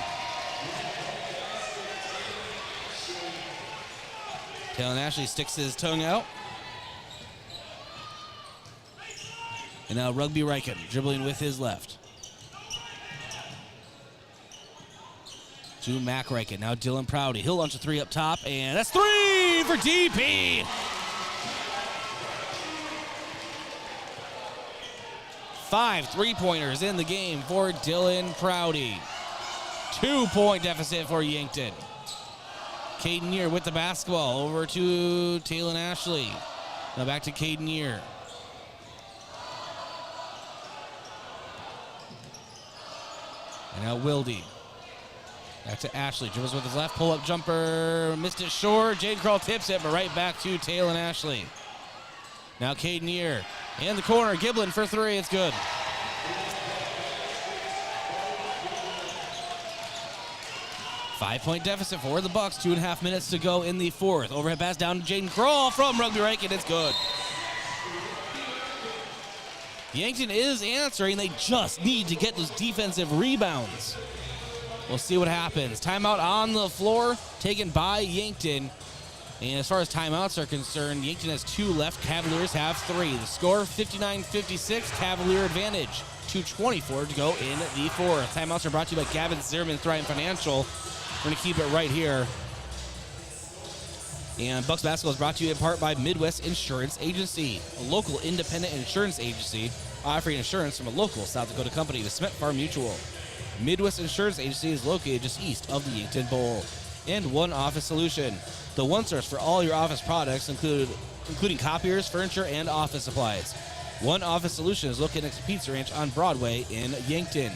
Taylor Ashley sticks his tongue out. And now Rugby Reichen dribbling with his left. To Mac Reichen. Now Dylan Prouty. He'll launch a three up top, and that's three for DP. 5 3-pointers in the game for Dylan Prouty. 2-point deficit for Yankton. Caden Year with the basketball over to Taylor Ashley. Now back to Caden Year. And now Wilde. Back to Ashley. Dribbles with his left. Pull-up jumper. Missed it short. Jade Kroll tips it, but right back to Taylor Ashley. Now Caden Year. In the corner. Giblin for three. It's good. Five-point deficit for the Bucks. 2.5 minutes to go in the fourth. Overhead pass down to Jaden Kroll from Rugby Reichen. It's good. Yankton is answering. They just need to get those defensive rebounds. We'll see what happens. Timeout on the floor taken by Yankton. And as far as timeouts are concerned, Yankton has 2 left. Cavaliers have 3. The score, 59-56, Cavalier advantage. 2:24 to go in the fourth. Timeouts are brought to you by Gavin Zimmerman, Thrive Financial. We're going to keep it right here. And Bucks Basketball is brought to you in part by Midwest Insurance Agency, a local independent insurance agency offering insurance from a local South Dakota company, the Smith Farm Mutual. Midwest Insurance Agency is located just east of the Yankton Bowl. And One Office Solution, the one source for all your office products, including copiers, furniture, and office supplies. One Office Solution is located next to Pizza Ranch on Broadway in Yankton.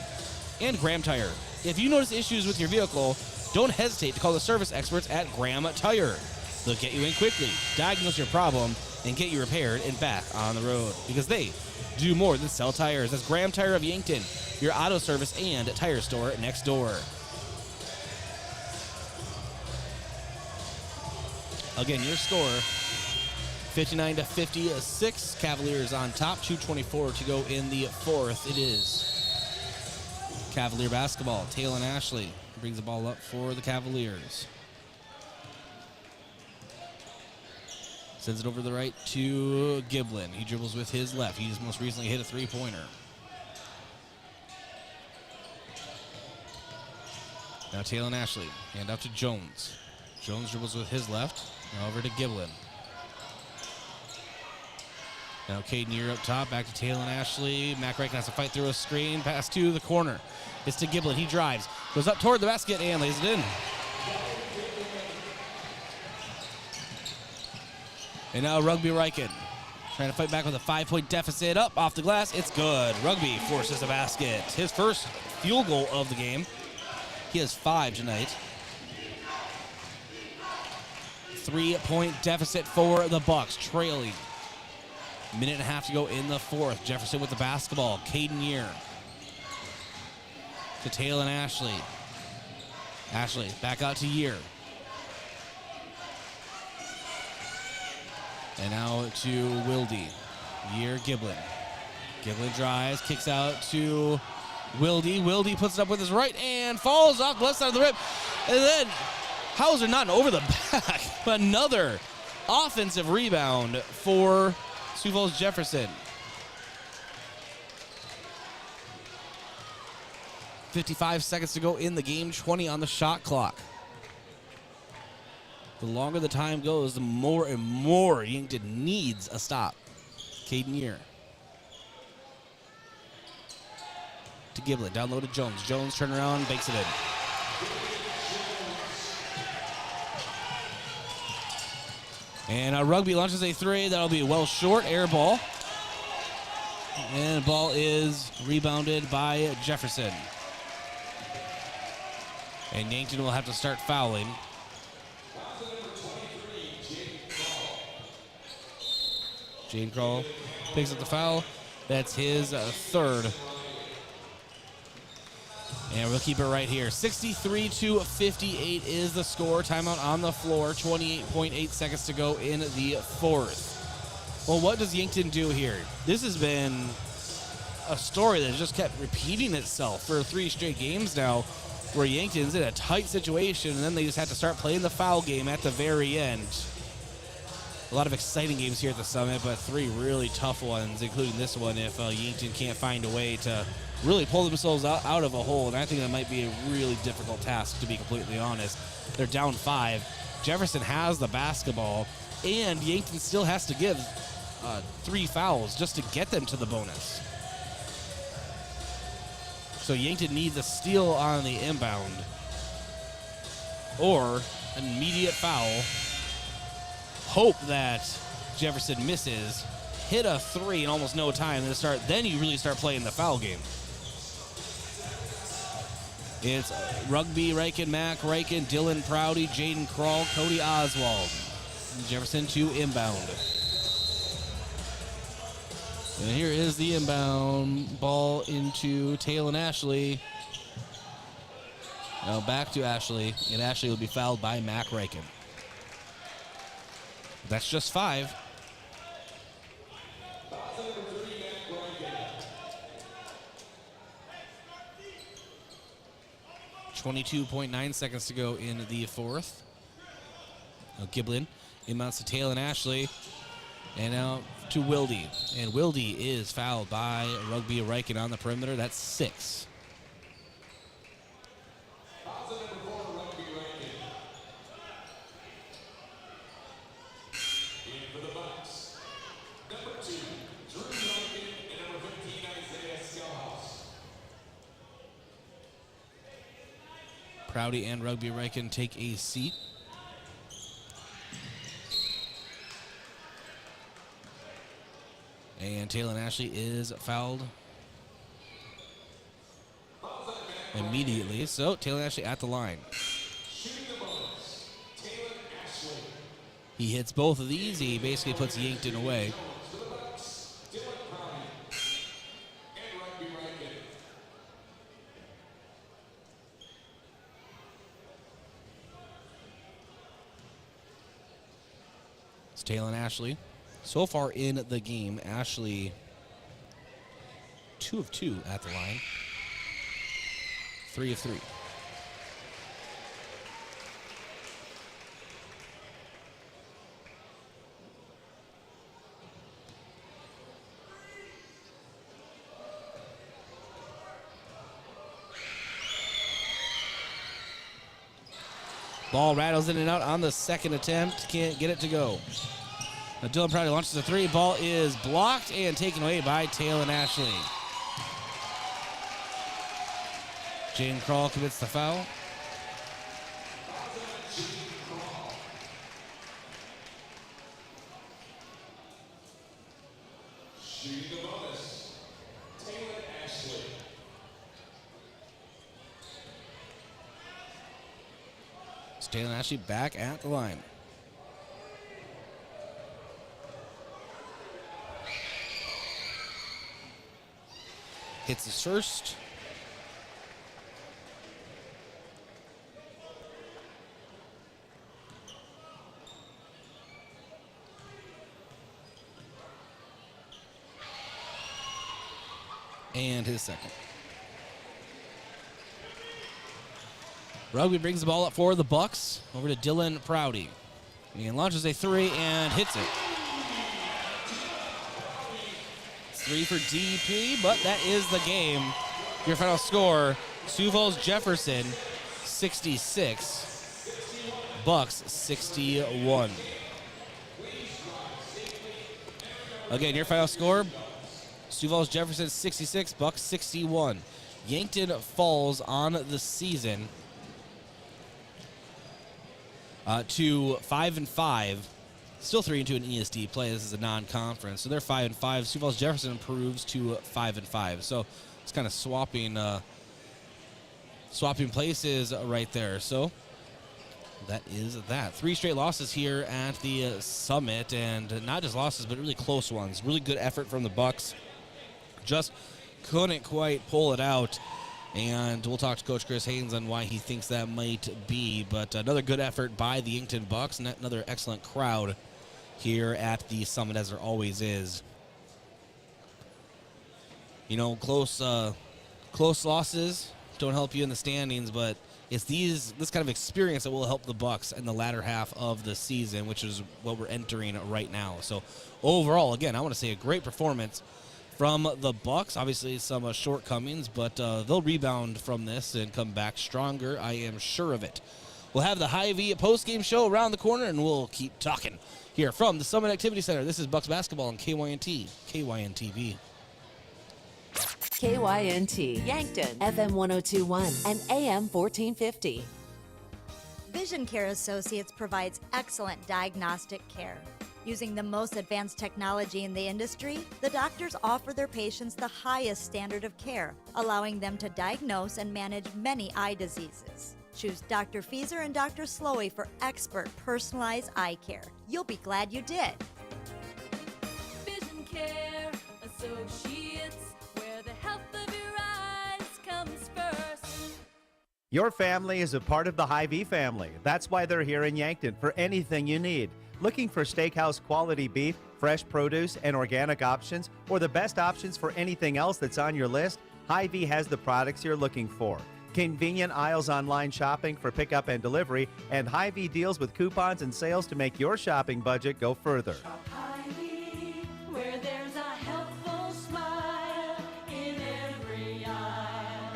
And Graham Tire. If you notice issues with your vehicle, don't hesitate to call the service experts at Graham Tire. They'll get you in quickly, diagnose your problem, and get you repaired and back on the road. Because they do more than sell tires. That's Graham Tire of Yankton, your auto service and tire store next door. Again, your score, 59-56. Cavaliers on top. 2:24 to go in the fourth. It is Cavalier basketball. Taylor Ashley brings the ball up for the Cavaliers. Sends it over to the right to Giblin. He dribbles with his left. He's most recently hit a three-pointer. Now Taylor Ashley. Hand out to Jones. Jones dribbles with his left. Now over to Giblin. Now Caden Year up top. Back to Taylor Ashley. Mac Reichen has to fight through a screen. Pass to the corner. It's to Giblin. He drives. Goes up toward the basket and lays it in. And now Rugby Reichen trying to fight back with a 5-point deficit. Up off the glass. It's good. Rugby forces a basket. His first field goal of the game. He has 5 tonight. 3-point deficit for the Bucks, trailing. Minute and a half to go in the fourth. Jefferson with the basketball. Caden Year to Taylor Ashley. Ashley back out to Year. And now to Wilde. Year, Giblin. Giblin drives, kicks out to Wilde. Wilde puts it up with his right and falls off the left side of the rim. And then Hauser not over the back, but another offensive rebound for Sioux Falls Jefferson. 55 seconds to go in the game, 20 on the shot clock. The longer the time goes, the more and more Yankton needs a stop. Caden Year. To Giblin, down low to Jones. Jones turn around, bakes it in. And Rugby launches a three. That'll be well short. Air ball. And the ball is rebounded by Jefferson. And Yankton will have to start fouling. Jane Kroll picks up the foul. That's his third. And we'll keep it right here. 63-58 is the score. Timeout on the floor. 28.8 seconds to go in the fourth. Well, what does Yankton do here? This has been a story that just kept repeating itself for 3 straight games now, where Yankton's in a tight situation, and then they just have to start playing the foul game at the very end. A lot of exciting games here at the Summit, but 3 really tough ones, including this one if Yankton can't find a way to really pull themselves out of a hole, and I think that might be a really difficult task, to be completely honest. They're down 5. Jefferson has the basketball, and Yankton still has to give 3 fouls just to get them to the bonus. So Yankton needs a steal on the inbound or an immediate foul. Hope that Jefferson misses, hit a 3 in almost no time, then you really start playing the foul game. It's Rugby Reichen, Mac Reichen, Dylan Prouty, Jaden Krall, Cody Oswald. Jefferson to inbound. And here is the inbound ball into Taylor Ashley. Now back to Ashley, and Ashley will be fouled by Mac Reichen. That's just 5. .9 seconds to go in the fourth. Now Giblin inbounds to Taylor and Ashley. And now to Wilde. And Wilde is fouled by Rugby Reichen on the perimeter. That's 6. Prouty and Rugby Reichen take a seat. And Taylor Ashley is fouled immediately. So Taylor Ashley at the line. He hits both of these. He basically puts Yankton away. It's Taylor Ashley. So far in the game, Ashley 2 of 2 at the line. 3 of 3. Ball rattles in and out on the second attempt. Can't get it to go. Now Dylan Prouty launches a 3. Ball is blocked and taken away by Taylor Ashley. Jaden Krall commits the foul. Taylor Ashley back at the line. Hits his first. And his second. Rugby brings the ball up for the Bucks. Over to Dylan Prouty. And launches a 3 and hits it. 3 for DP, but that is the game. Your final score, Sioux Falls Jefferson 66, Bucks 61. Again, your final score, Sioux Falls Jefferson 66, Bucks 61. Yankton falls on the season to 5-5. Still 3-2 in ESD play. This is a non-conference, so they're 5-5. Sioux Falls Jefferson improves to 5-5. So it's kind of swapping places right there. So that is that. 3 straight losses here at the Summit, and not just losses, but really close ones. Really good effort from the Bucks. just couldn't quite pull it out. And we'll talk to Coach Chris Haynes on why he thinks that might be. But another good effort by the Yankton Bucks, and another excellent crowd here at the Summit, as there always is. You know, close losses don't help you in the standings, but it's this kind of experience that will help the Bucks in the latter half of the season, which is what we're entering right now. So overall, again, I want to say a great performance from the Bucks. Obviously some shortcomings, but they'll rebound from this and come back stronger. I am sure of it. We'll have the Hy-Vee post-game show around the corner, and we'll keep talking here from the Summit Activity Center. This is Bucks basketball on KYNTV. KYNT, Yankton, FM 1021 and AM 1450. Vision Care Associates provides excellent diagnostic care. Using the most advanced technology in the industry, the doctors offer their patients the highest standard of care, allowing them to diagnose and manage many eye diseases. Choose Dr. Fieser and Dr. Slowey for expert, personalized eye care. You'll be glad you did. Vision Care Associates, where the health of your eyes comes first. Your family is a part of the Hy-Vee family. That's why they're here in Yankton for anything you need. Looking for steakhouse quality beef, fresh produce, and organic options, or the best options for anything else that's on your list? Hy-Vee has the products you're looking for. Convenient aisles online shopping for pickup and delivery, and Hy-Vee deals with coupons and sales to make your shopping budget go further. Hy-Vee, where there's a helpful smile in every aisle.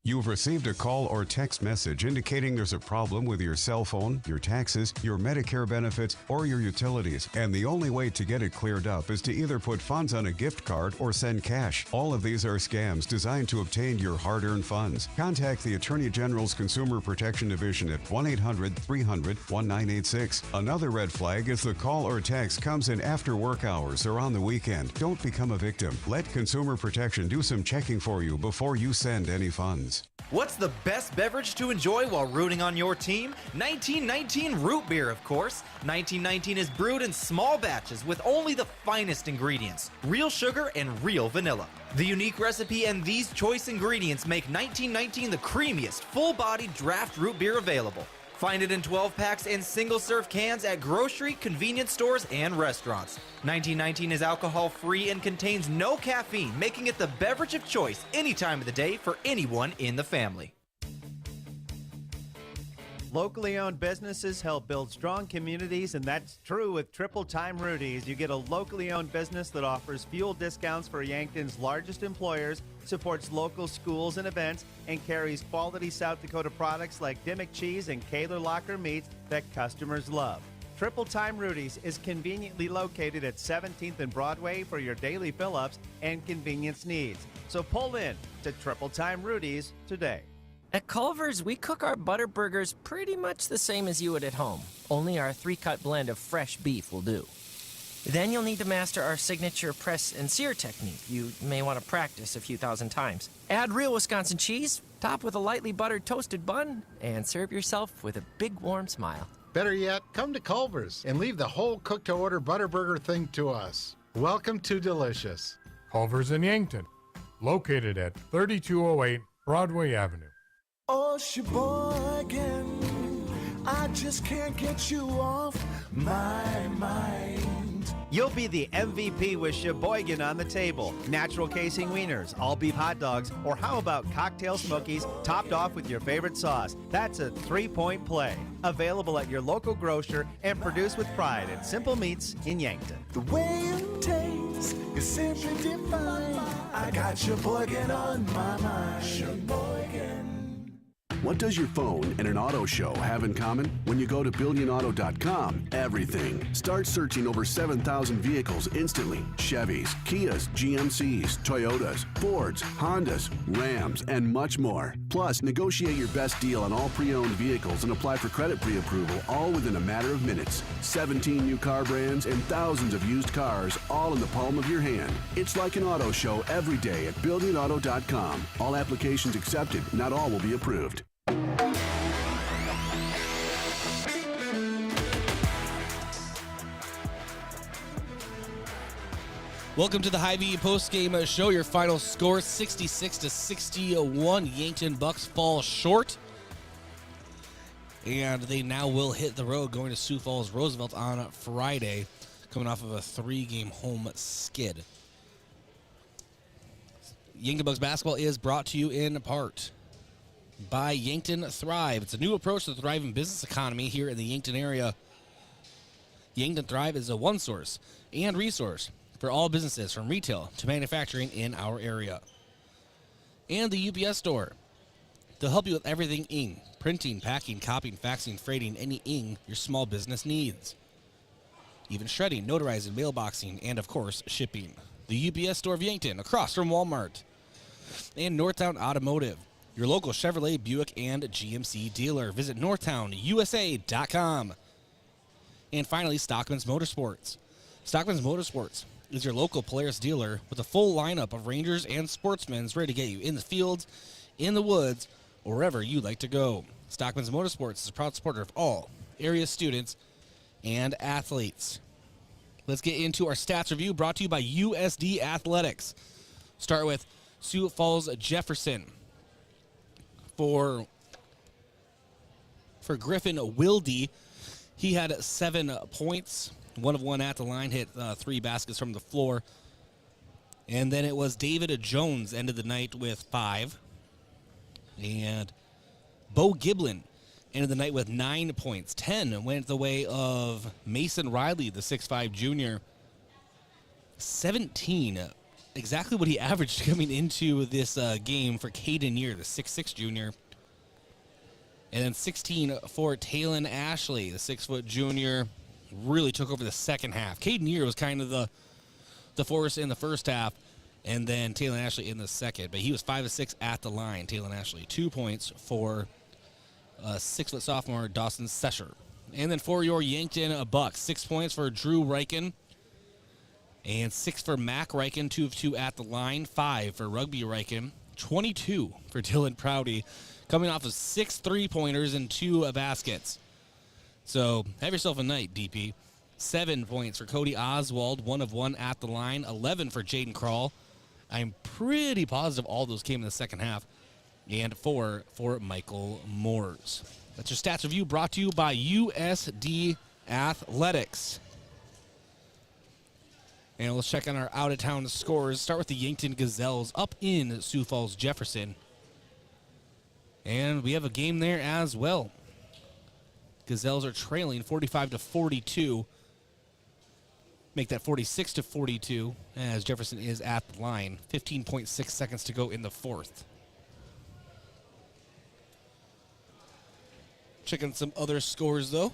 You've received a call or text message indicating there's a problem with your cell phone, your taxes, your Medicare benefits, or your utilities, and the only way to get it cleared up is to either put funds on a gift card or send cash. All of these are scams designed to obtain your hard-earned funds. Contact the Attorney General's Consumer Protection Division at 1-800-300-1986. Another red flag is the call or text comes in after work hours or on the weekend. Don't become a victim. Let Consumer Protection do some checking for you before you send any funds. What's the best beverage to enjoy while rooting on your team? 1919 root beer, of course. 1919 is brewed in small batches with only the finest ingredients, real sugar and real vanilla. The unique recipe and these choice ingredients make 1919 the creamiest, full-bodied draft root beer available. Find it in 12 packs and single-serve cans at grocery, convenience stores, and restaurants. 1919 is alcohol-free and contains no caffeine, making it the beverage of choice any time of the day for anyone in the family. Locally owned businesses help build strong communities, and that's true with Triple Time Rudy's. You get a locally owned business that offers fuel discounts for Yankton's largest employers, supports local schools and events, and carries quality South Dakota products like Dimmock cheese and Kaler Locker meats that customers love. Triple Time Rudy's is conveniently located at 17th and Broadway for your daily fill-ups and convenience needs. So pull in to Triple Time Rudy's today. At Culver's, we cook our butter burgers pretty much the same as you would at home. Only our 3-cut blend of fresh beef will do. Then you'll need to master our signature press and sear technique. You may want to practice a few thousand times. Add real Wisconsin cheese, top with a lightly buttered toasted bun, and serve yourself with a big warm smile. Better yet, come to Culver's and leave the whole cook-to-order butter burger thing to us. Welcome to Delicious. Culver's in Yankton, located at 3208 Broadway Avenue. Oh, Sheboygan, I just can't get you off my mind. You'll be the MVP with Sheboygan on the table. Natural casing wieners, all beef hot dogs, or how about cocktail smokies topped off with your favorite sauce? That's a 3-point play. Available at your local grocer and produced with pride at Simple Meats in Yankton. The way it tastes is simply divine. I got Sheboygan on my mind. Sheboygan. What does your phone and an auto show have in common? When you go to BillionAuto.com, everything. Start searching over 7,000 vehicles instantly. Chevys, Kias, GMCs, Toyotas, Fords, Hondas, Rams, and much more. Plus, negotiate your best deal on all pre-owned vehicles and apply for credit pre-approval all within a matter of minutes. 17 new car brands and thousands of used cars all in the palm of your hand. It's like an auto show every day at BillionAuto.com. All applications accepted. Not all will be approved. Welcome to the Hy-Vee post-game show. Your final score, 66-61. Yankton Bucks fall short. And they now will hit the road going to Sioux Falls Roosevelt on Friday, coming off of a 3-game home skid. Yankton Bucks basketball is brought to you in part by Yankton Thrive. It's a new approach to the thriving business economy here in the Yankton area. Yankton Thrive is a one source and resource for all businesses from retail to manufacturing in our area. And the UPS store. They'll help you with everything ing, printing, packing, copying, faxing, freighting, any ing your small business needs. Even shredding, notarizing, mailboxing, and of course, shipping. The UPS store of Yankton, across from Walmart. And Northtown Automotive, your local Chevrolet, Buick, and GMC dealer. Visit northtownusa.com. And finally, Stockman's Motorsports. Stockman's Motorsports is your local Polaris dealer with a full lineup of Rangers and Sportsmans ready to get you in the fields, in the woods, or wherever you like to go. Stockman's Motorsports is a proud supporter of all area students and athletes. Let's get into our stats review brought to you by USD Athletics. Start with Sioux Falls Jefferson. For Griffin Wilde, he had 7 points. 1 of 1 at the line, hit 3 baskets from the floor. And then it was David Jones ended the night with 5. And Bo Giblin ended the night with 9 points. 10 went the way of Mason Riley, the 6'5 junior. 17, exactly what he averaged coming into this game for Caden Year, the 6'6 junior. And then 16 for Talon Ashley, the 6-foot junior. Really took over the second half. Caden Year was kind of the force in the first half, and then Talon Ashley in the second. But he was 5 of 6 at the line, Talon Ashley. 2 points for 6-foot sophomore Dawson Sesher. And then for your Yankton Bucks, 6 points for Drew Reichen, and 6 for Mac Reichen, 2 of 2 at the line, 5 for Rugby Reichen, 22 for Dylan Prouty, coming off of 6 3-pointers and 2 baskets. So have yourself a night, DP. 7 points for Cody Oswald, 1 of 1 at the line, 11 for Jaden Krall. I'm pretty positive all those came in the second half. And 4 for Michael Moores. That's your stats review brought to you by USD Athletics. And let's check on our out-of-town scores. Start with the Yankton Gazelles up in Sioux Falls Jefferson. And we have a game there as well. Gazelles are trailing 45-42. Make that 46-42 as Jefferson is at the line. 15.6 seconds to go in the fourth. Checking some other scores, though.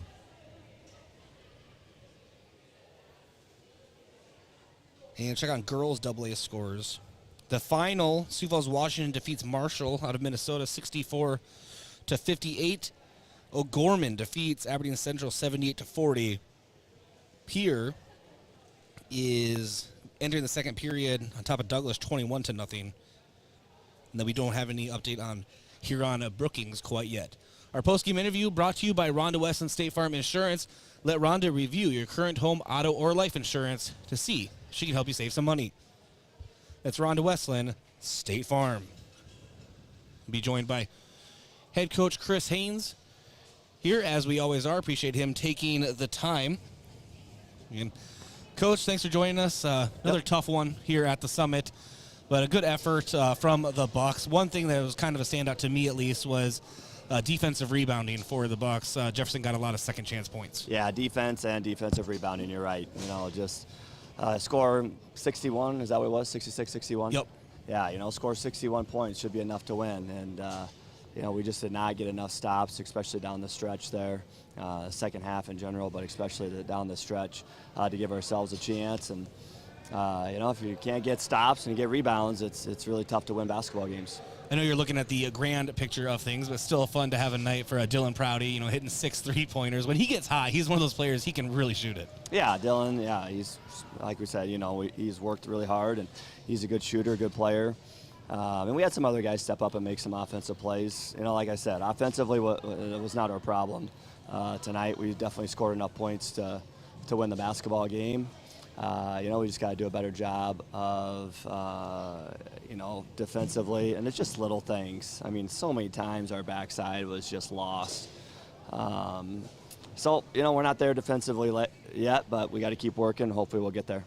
And check on girls' AA scores. The final, Sioux Falls Washington defeats Marshall out of Minnesota 64-58. O'Gorman defeats Aberdeen Central 78-40. Pierre is entering the second period on top of Douglas 21-0. And then we don't have any update on Huron Brookings quite yet. Our post-game interview brought to you by Rhonda Westland State Farm Insurance. Let Rhonda review your current home, auto, or life insurance to see if she can help you save some money. That's Rhonda Westland State Farm. Be joined by head coach Chris Haynes here, as we always are. Appreciate him taking the time. And Coach, thanks for joining us. Another tough one here at the Summit, but a good effort from the Bucks. One thing that was kind of a standout to me, at least, was defensive rebounding for the Bucks. Jefferson got a lot of second chance points. Yeah, defense and defensive rebounding. You're right. Just score 61. Is that what it was? 66-61. Yep. Yeah, score 61 points should be enough to win, and we just did not get enough stops, especially down the stretch there. Second half in general, but especially down the stretch to give ourselves a chance. And if you can't get stops and you get rebounds, it's really tough to win basketball games. I know you're looking at the grand picture of things, but still fun to have a night for Dylan Prouty, hitting 6 3-pointers. When he gets hot, he's one of those players, he can really shoot it. Yeah, Dylan, he's, like we said, he's worked really hard, and he's a good shooter, good player. And we had some other guys step up and make some offensive plays. Like I said, offensively, it was not our problem. Tonight, we definitely scored enough points to win the basketball game. We just got to do a better job of, defensively, and it's just little things. I mean, so many times our backside was just lost. We're not there defensively yet, but we got to keep working. Hopefully we'll get there.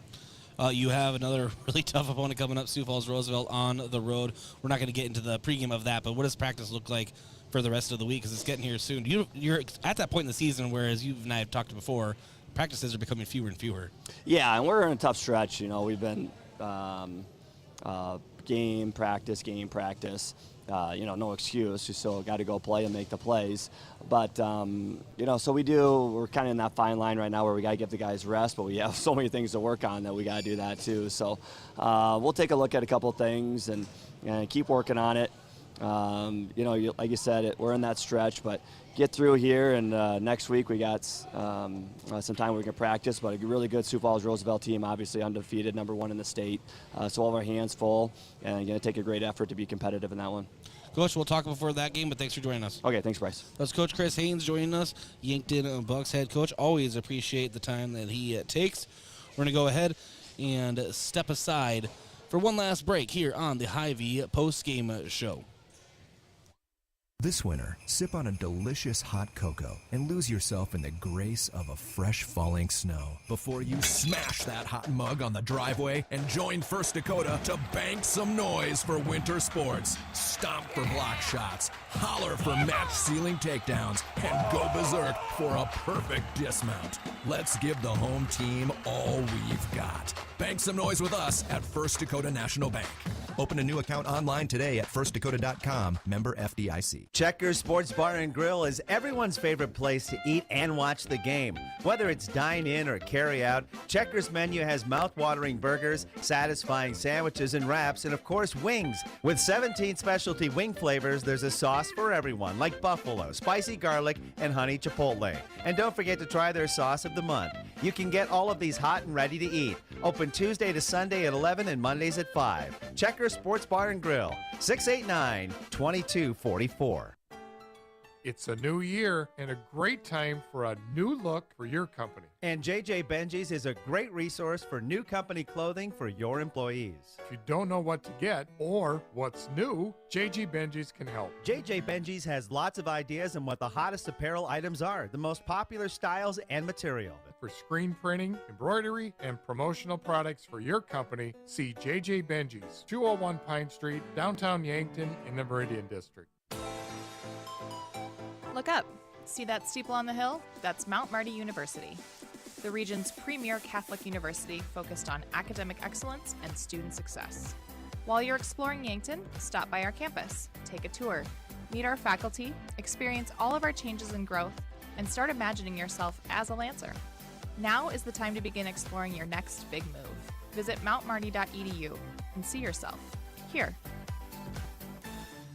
You have another really tough opponent coming up, Sioux Falls Roosevelt on the road. We're not going to get into the pregame of that, but what does practice look like for the rest of the week? Because it's getting here soon. You're at that point in the season where, as you and I have talked before, practices are becoming fewer and fewer. Yeah, and we're in a tough stretch. We've been game practice. No excuse. You still got to go play and make the plays. But, we're kind of in that fine line right now where we got to give the guys rest, but we have so many things to work on that we got to do that too. So we'll take a look at a couple of things and keep working on it. Like you said, we're in that stretch, but get through here, and next week we got some time where we can practice, but a really good Sioux Falls Roosevelt team, obviously undefeated, #1 in the state. So we'll have our hands full, and going to take a great effort to be competitive in that one. Coach, we'll talk before that game, but thanks for joining us. Okay, thanks, Bryce. That's Coach Chris Haynes joining us, Yankton Bucks head coach. Always appreciate the time that he takes. We're going to go ahead and step aside for one last break here on the Hy-Vee post-game show. This winter, sip on a delicious hot cocoa and lose yourself in the grace of a fresh falling snow before you smash that hot mug on the driveway and join First Dakota to bank some noise for winter sports. Stomp for block shots, holler for match-sealing takedowns, and go berserk for a perfect dismount. Let's give the home team all we've got. Bank some noise with us at First Dakota National Bank. Open a new account online today at firstdakota.com, member FDIC. Checkers Sports Bar and Grill is everyone's favorite place to eat and watch the game. Whether it's dine-in or carry-out, Checkers menu has mouth-watering burgers, satisfying sandwiches and wraps, and of course wings. With 17 specialty wing flavors, there's a sauce for everyone, like buffalo, spicy garlic, and honey chipotle. And don't forget to try their sauce of the month. You can get all of these hot and ready to eat. Open Tuesday to Sunday at 11 and Mondays at 5. Checkers Sports Bar and Grill, 689-2244. It's a new year and a great time for a new look for your company. And JJ Benji's is a great resource for new company clothing for your employees. If you don't know what to get or what's new, JJ Benji's can help. JJ Benji's has lots of ideas on what the hottest apparel items are, the most popular styles and material. For screen printing, embroidery, and promotional products for your company, see JJ Benji's, 201 Pine Street, downtown Yankton in the Meridian District. Look up. See that steeple on the hill? That's Mount Marty University, the region's premier Catholic university focused on academic excellence and student success. While you're exploring Yankton, stop by our campus, take a tour, meet our faculty, experience all of our changes and growth, and start imagining yourself as a Lancer. Now is the time to begin exploring your next big move. Visit mountmarty.edu and see yourself here.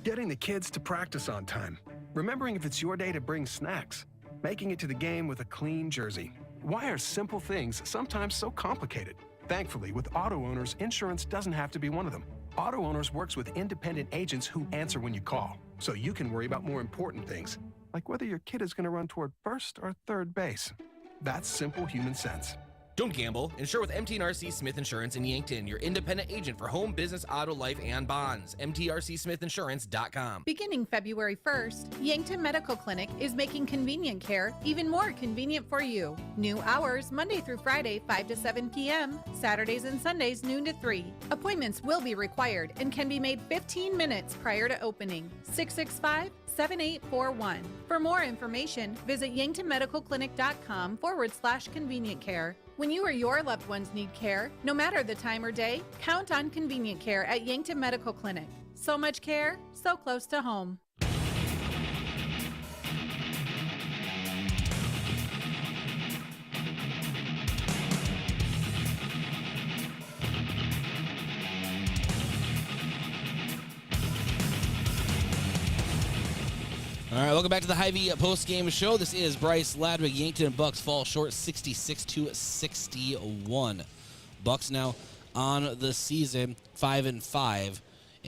Getting the kids to practice on time. Remembering if it's your day to bring snacks. Making it to the game with a clean jersey. Why are simple things sometimes so complicated? Thankfully, with Auto Owners, insurance doesn't have to be one of them. Auto Owners works with independent agents who answer when you call, so you can worry about more important things, like whether your kid is going to run toward first or third base. That's simple human sense. Don't gamble. Insure with MT&RC Smith Insurance in Yankton, your independent agent for home, business, auto, life, and bonds. MTRCSmithInsurance.com. Beginning February 1st, Yankton Medical Clinic is making convenient care even more convenient for you. New hours, Monday through Friday, 5 to 7 p.m., Saturdays and Sundays, noon to 3. Appointments will be required and can be made 15 minutes prior to opening. 665-7841. For more information, visit yanktonmedicalclinic.com/convenient care. When you or your loved ones need care, no matter the time or day, count on convenient care at Yankton Medical Clinic. So much care, so close to home. All right, welcome back to the Hy-Vee post-game show. This is Bryce Ladwig. Yankton Bucks fall short 66-61. Bucks now on the season 5-5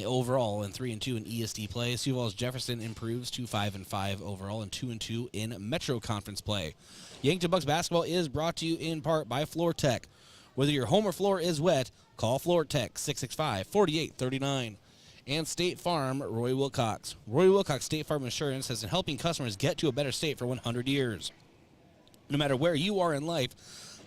overall and 3-2 in ESD play. Sioux Falls Jefferson improves to 5-5 overall and 2-2 in Metro Conference play. Yankton Bucks basketball is brought to you in part by Floor Tech. Whether your home or floor is wet, call Floor Tech 665-4839. And State Farm, Roy Wilcox. Roy Wilcox State Farm Insurance has been helping customers get to a better state for 100 years. No matter where you are in life,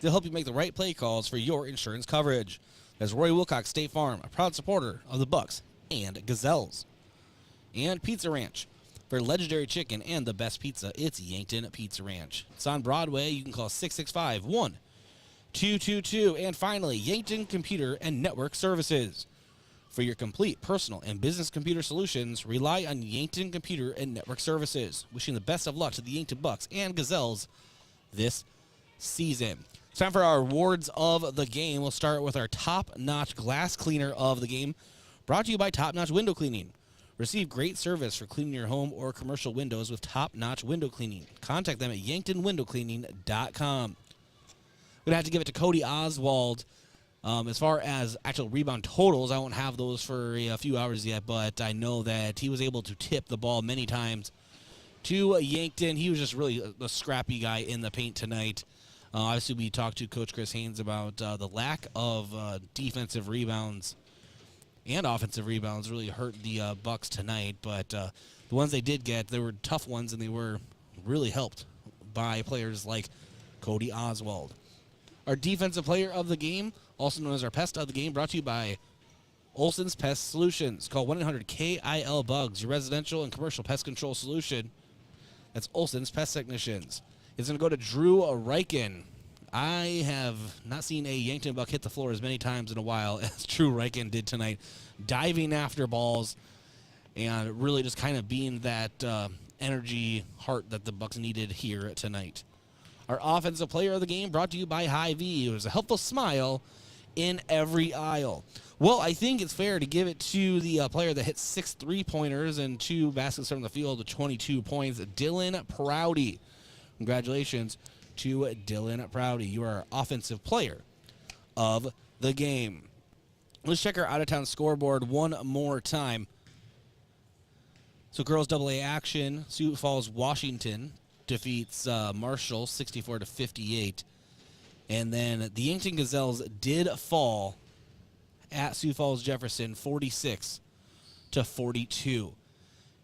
they'll help you make the right play calls for your insurance coverage. That's Roy Wilcox State Farm, a proud supporter of the Bucks and Gazelles. And Pizza Ranch. For legendary chicken and the best pizza, it's Yankton Pizza Ranch. It's on Broadway. You can call 665-1222. And finally, Yankton Computer and Network Services. For your complete personal and business computer solutions, rely on Yankton Computer and Network Services. Wishing the best of luck to the Yankton Bucks and Gazelles this season. It's time for our awards of the game. We'll start with our top-notch glass cleaner of the game, brought to you by Top Notch Window Cleaning. Receive great service for cleaning your home or commercial windows with top-notch window cleaning. Contact them at yanktonwindowcleaning.com. I'm going to have to give it to Cody Oswald. As far as actual rebound totals, I won't have those for a few hours yet, but I know that he was able to tip the ball many times to Yankton. He was just really a scrappy guy in the paint tonight. Obviously, we talked to Coach Chris Haynes about the lack of defensive rebounds and offensive rebounds really hurt the Bucks tonight, but the ones they did get, they were tough ones, and they were really helped by players like Cody Oswald. Our defensive player of the game, also known as our pest of the game, brought to you by Olson's Pest Solutions. Call 1-800-KIL-BUGS, your residential and commercial pest control solution. That's Olson's Pest Technicians. It's going to go to Drew Reichen. I have not seen a Yankton Buck hit the floor as many times in a while as Drew Reichen did tonight, diving after balls and really just kind of being that energy heart that the Bucks needed here tonight. Our offensive player of the game brought to you by Hy-Vee. It was a helpful smile in every aisle. Well, I think it's fair to give it to the player that hit 6 3-pointers and 2 baskets from the field with 22 points, Dylan Prouty. Congratulations to Dylan Prouty. You are our offensive player of the game. Let's check our out-of-town scoreboard one more time. So girls AA action, Sioux Falls, Washington defeats Marshall 64-58. And then the Yankton Gazelles did fall at Sioux Falls, Jefferson 46-42.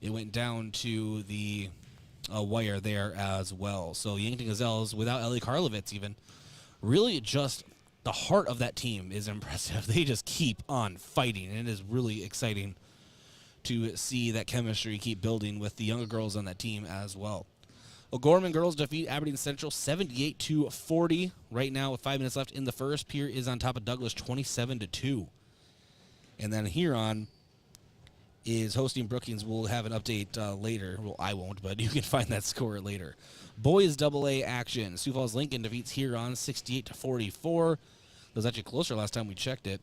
It went down to the wire there as well. So Yankton Gazelles, without Ellie Karlovitz even, really just the heart of that team is impressive. They just keep on fighting, and it is really exciting to see that chemistry keep building with the younger girls on that team as well. O'Gorman girls defeat Aberdeen Central 78-40. Right now, with 5 minutes left in the first, Pierre is on top of Douglas 27-2. And then Huron is hosting Brookings. We'll have an update later. Well, I won't, but you can find that score later. Boys AA action. Sioux Falls Lincoln defeats Huron 68-44. It was actually closer last time we checked it.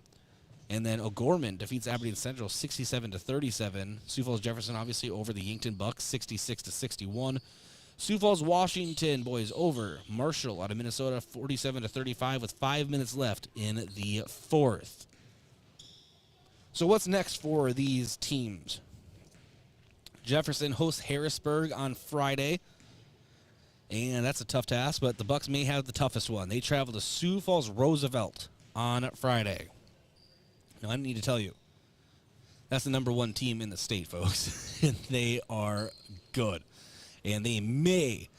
And then O'Gorman defeats Aberdeen Central 67-37. Sioux Falls Jefferson obviously over the Yankton Bucks 66-61. Sioux Falls Washington boys over Marshall out of Minnesota 47-35 with 5 minutes left in the fourth. So what's next for these teams? Jefferson hosts Harrisburg on Friday. And that's a tough task, but the Bucks may have the toughest one. They travel to Sioux Falls Roosevelt on Friday. Now, I need to tell you, that's the number 1 team in the state, folks. And they are good. And they may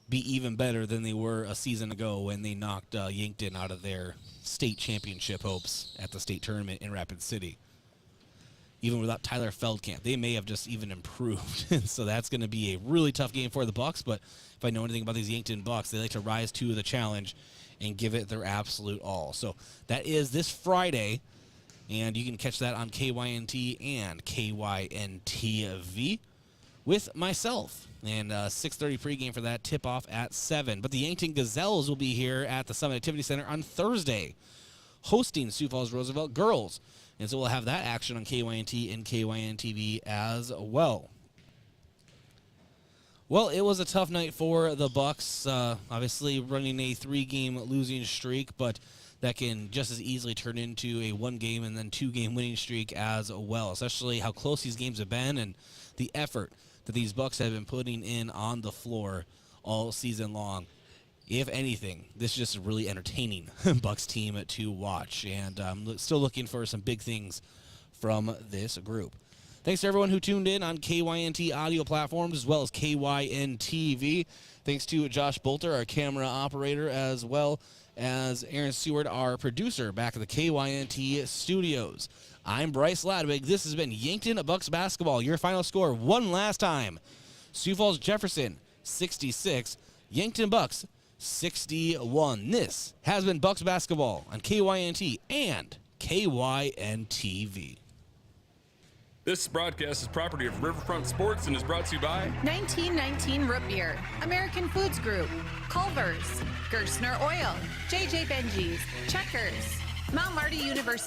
be even better than they were a season ago when they knocked Yankton out of their state championship hopes at the state tournament in Rapid City. Even without Tyler Feldkamp, they may have just even improved. So that's going to be a really tough game for the Bucks. But if I know anything about these Yankton Bucks, they like to rise to the challenge and give it their absolute all. So that is this Friday, and you can catch that on KYNT and KYNTV with myself. And 6:30 pregame for that, tip-off at 7. But the Yankton Gazelles will be here at the Summit Activity Center on Thursday, hosting Sioux Falls Roosevelt girls. And so we'll have that action on KYNT and KYNTV as well. Well, it was a tough night for the Bucks. Obviously running a 3-game losing streak, but that can just as easily turn into a 1-game and then 2-game winning streak as well, especially how close these games have been and the effort that these Bucks have been putting in on the floor all season long. if anything, this is just a really entertaining Bucks team to watch, and I'm still looking for some big things from this group. Thanks to everyone who tuned in on KYNT audio platforms as well as KYNTV. Thanks to Josh Bolter, our camera operator, as well as Aaron Seward, our producer, back at the KYNT studios. I'm Bryce Ladwig. This has been Yankton Bucks basketball. Your final score one last time: Sioux Falls Jefferson 66, Yankton Bucks 61. This has been Bucks basketball on KYNT and KYNTV. This broadcast is property of Riverfront Sports and is brought to you by 1919 Root Beer, American Foods Group, Culver's, Gerstner Oil, JJ Benji's, Checkers, Mount Marty University.